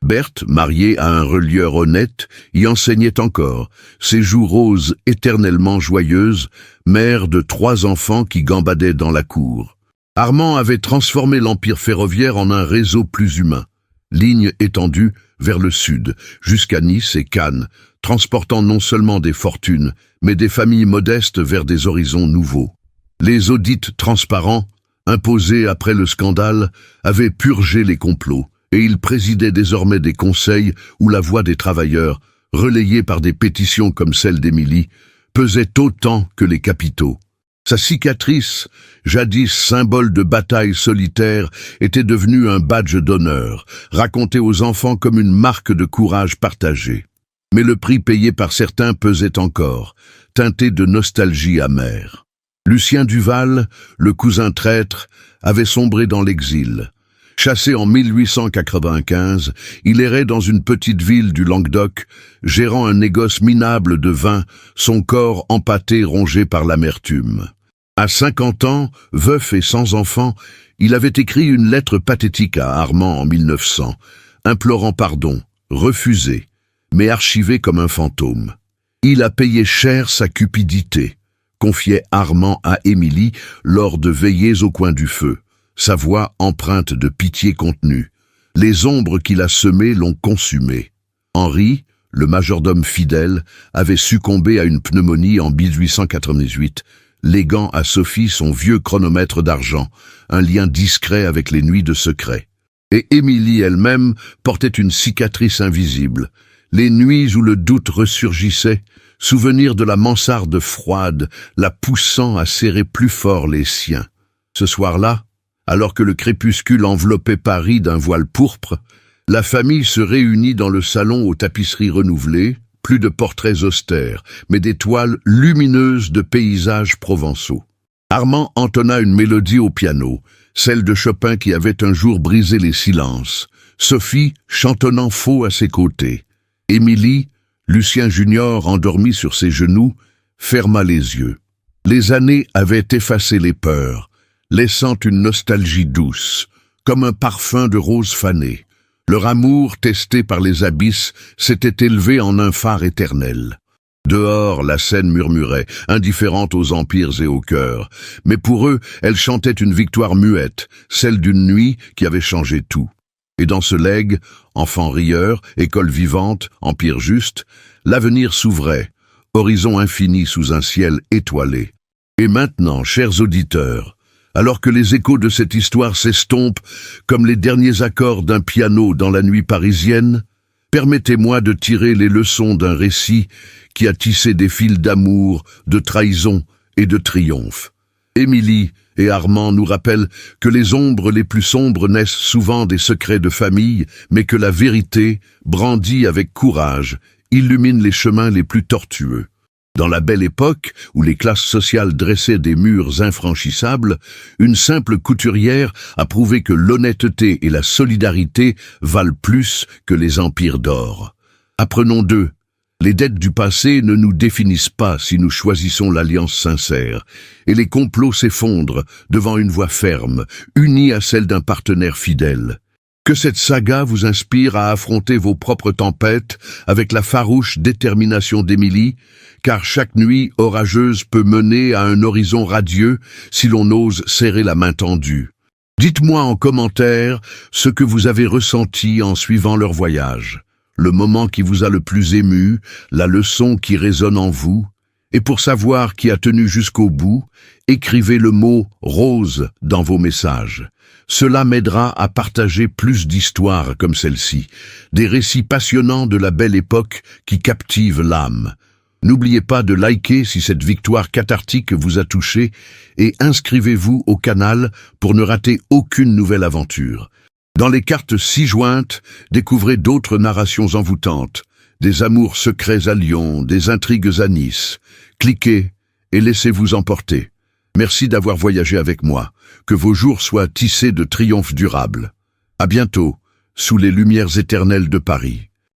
Berthe, mariée à un relieur honnête, y enseignait encore, ses joues roses éternellement joyeuses, mère de 3 enfants qui gambadaient dans la cour. Armand avait transformé l'empire ferroviaire en un réseau plus humain. Ligne étendue vers le sud, jusqu'à Nice et Cannes, transportant non seulement des fortunes, mais des familles modestes vers des horizons nouveaux. Les audits transparents, imposés après le scandale, avaient purgé les complots, et il présidait désormais des conseils où la voix des travailleurs, relayée par des pétitions comme celle d'Émilie, pesait autant que les capitaux. Sa cicatrice, jadis symbole de bataille solitaire, était devenue un badge d'honneur, raconté aux enfants comme une marque de courage partagé. Mais le prix payé par certains pesait encore, teinté de nostalgie amère. Lucien Duval, le cousin traître, avait sombré dans l'exil. Chassé en 1895, il errait dans une petite ville du Languedoc, gérant un négoce minable de vin, son corps empâté rongé par l'amertume. À 50 ans, veuf et sans enfant, il avait écrit une lettre pathétique à Armand en 1900, implorant pardon, refusé, mais archivé comme un fantôme. Il a payé cher sa cupidité, confiait Armand à Émilie lors de veillées au coin du feu, sa voix empreinte de pitié contenue. Les ombres qu'il a semées l'ont consumé. Henri, le majordome fidèle, avait succombé à une pneumonie en 1898, léguant à Sophie son vieux chronomètre d'argent, un lien discret avec les nuits de secret. Et Émilie elle-même portait une cicatrice invisible. Les nuits où le doute ressurgissait, souvenir de la mansarde froide, la poussant à serrer plus fort les siens. Ce soir-là, alors que le crépuscule enveloppait Paris d'un voile pourpre, la famille se réunit dans le salon aux tapisseries renouvelées, plus de portraits austères, mais des toiles lumineuses de paysages provençaux. Armand entonna une mélodie au piano, celle de Chopin qui avait un jour brisé les silences, Sophie chantonnant faux à ses côtés. Émilie, Lucien Junior endormi sur ses genoux, ferma les yeux. Les années avaient effacé les peurs, laissant une nostalgie douce, comme un parfum de rose fanée. Leur amour, testé par les abysses, s'était élevé en un phare éternel. Dehors, la Seine murmurait, indifférente aux empires et aux cœurs, mais pour eux, elle chantait une victoire muette, celle d'une nuit qui avait changé tout. Et dans ce legs, enfants rieurs, école vivante, empire juste, l'avenir s'ouvrait, horizon infini sous un ciel étoilé. Et maintenant, chers auditeurs, alors que les échos de cette histoire s'estompent comme les derniers accords d'un piano dans la nuit parisienne, permettez-moi de tirer les leçons d'un récit qui a tissé des fils d'amour, de trahison et de triomphe. Émilie et Armand nous rappellent que les ombres les plus sombres naissent souvent des secrets de famille, mais que la vérité, brandie avec courage, illumine les chemins les plus tortueux. Dans la belle époque, où les classes sociales dressaient des murs infranchissables, une simple couturière a prouvé que l'honnêteté et la solidarité valent plus que les empires d'or. Apprenons d'eux. Les dettes du passé ne nous définissent pas si nous choisissons l'alliance sincère, et les complots s'effondrent devant une voix ferme, unie à celle d'un partenaire fidèle. Que cette saga vous inspire à affronter vos propres tempêtes avec la farouche détermination d'Émilie, car chaque nuit orageuse peut mener à un horizon radieux si l'on ose serrer la main tendue. Dites-moi en commentaire ce que vous avez ressenti en suivant leur voyage, le moment qui vous a le plus ému, la leçon qui résonne en vous. Et pour savoir qui a tenu jusqu'au bout, écrivez le mot « rose » dans vos messages. Cela m'aidera à partager plus d'histoires comme celle-ci, des récits passionnants de la belle époque qui captivent l'âme. N'oubliez pas de liker si cette victoire cathartique vous a touché et inscrivez-vous au canal pour ne rater aucune nouvelle aventure. Dans les cartes ci jointes, découvrez d'autres narrations envoûtantes, Des amours secrets à Lyon, des intrigues à Nice. Cliquez et laissez-vous emporter. Merci d'avoir voyagé avec moi. Que vos jours soient tissés de triomphes durables. À bientôt, sous les lumières éternelles de Paris.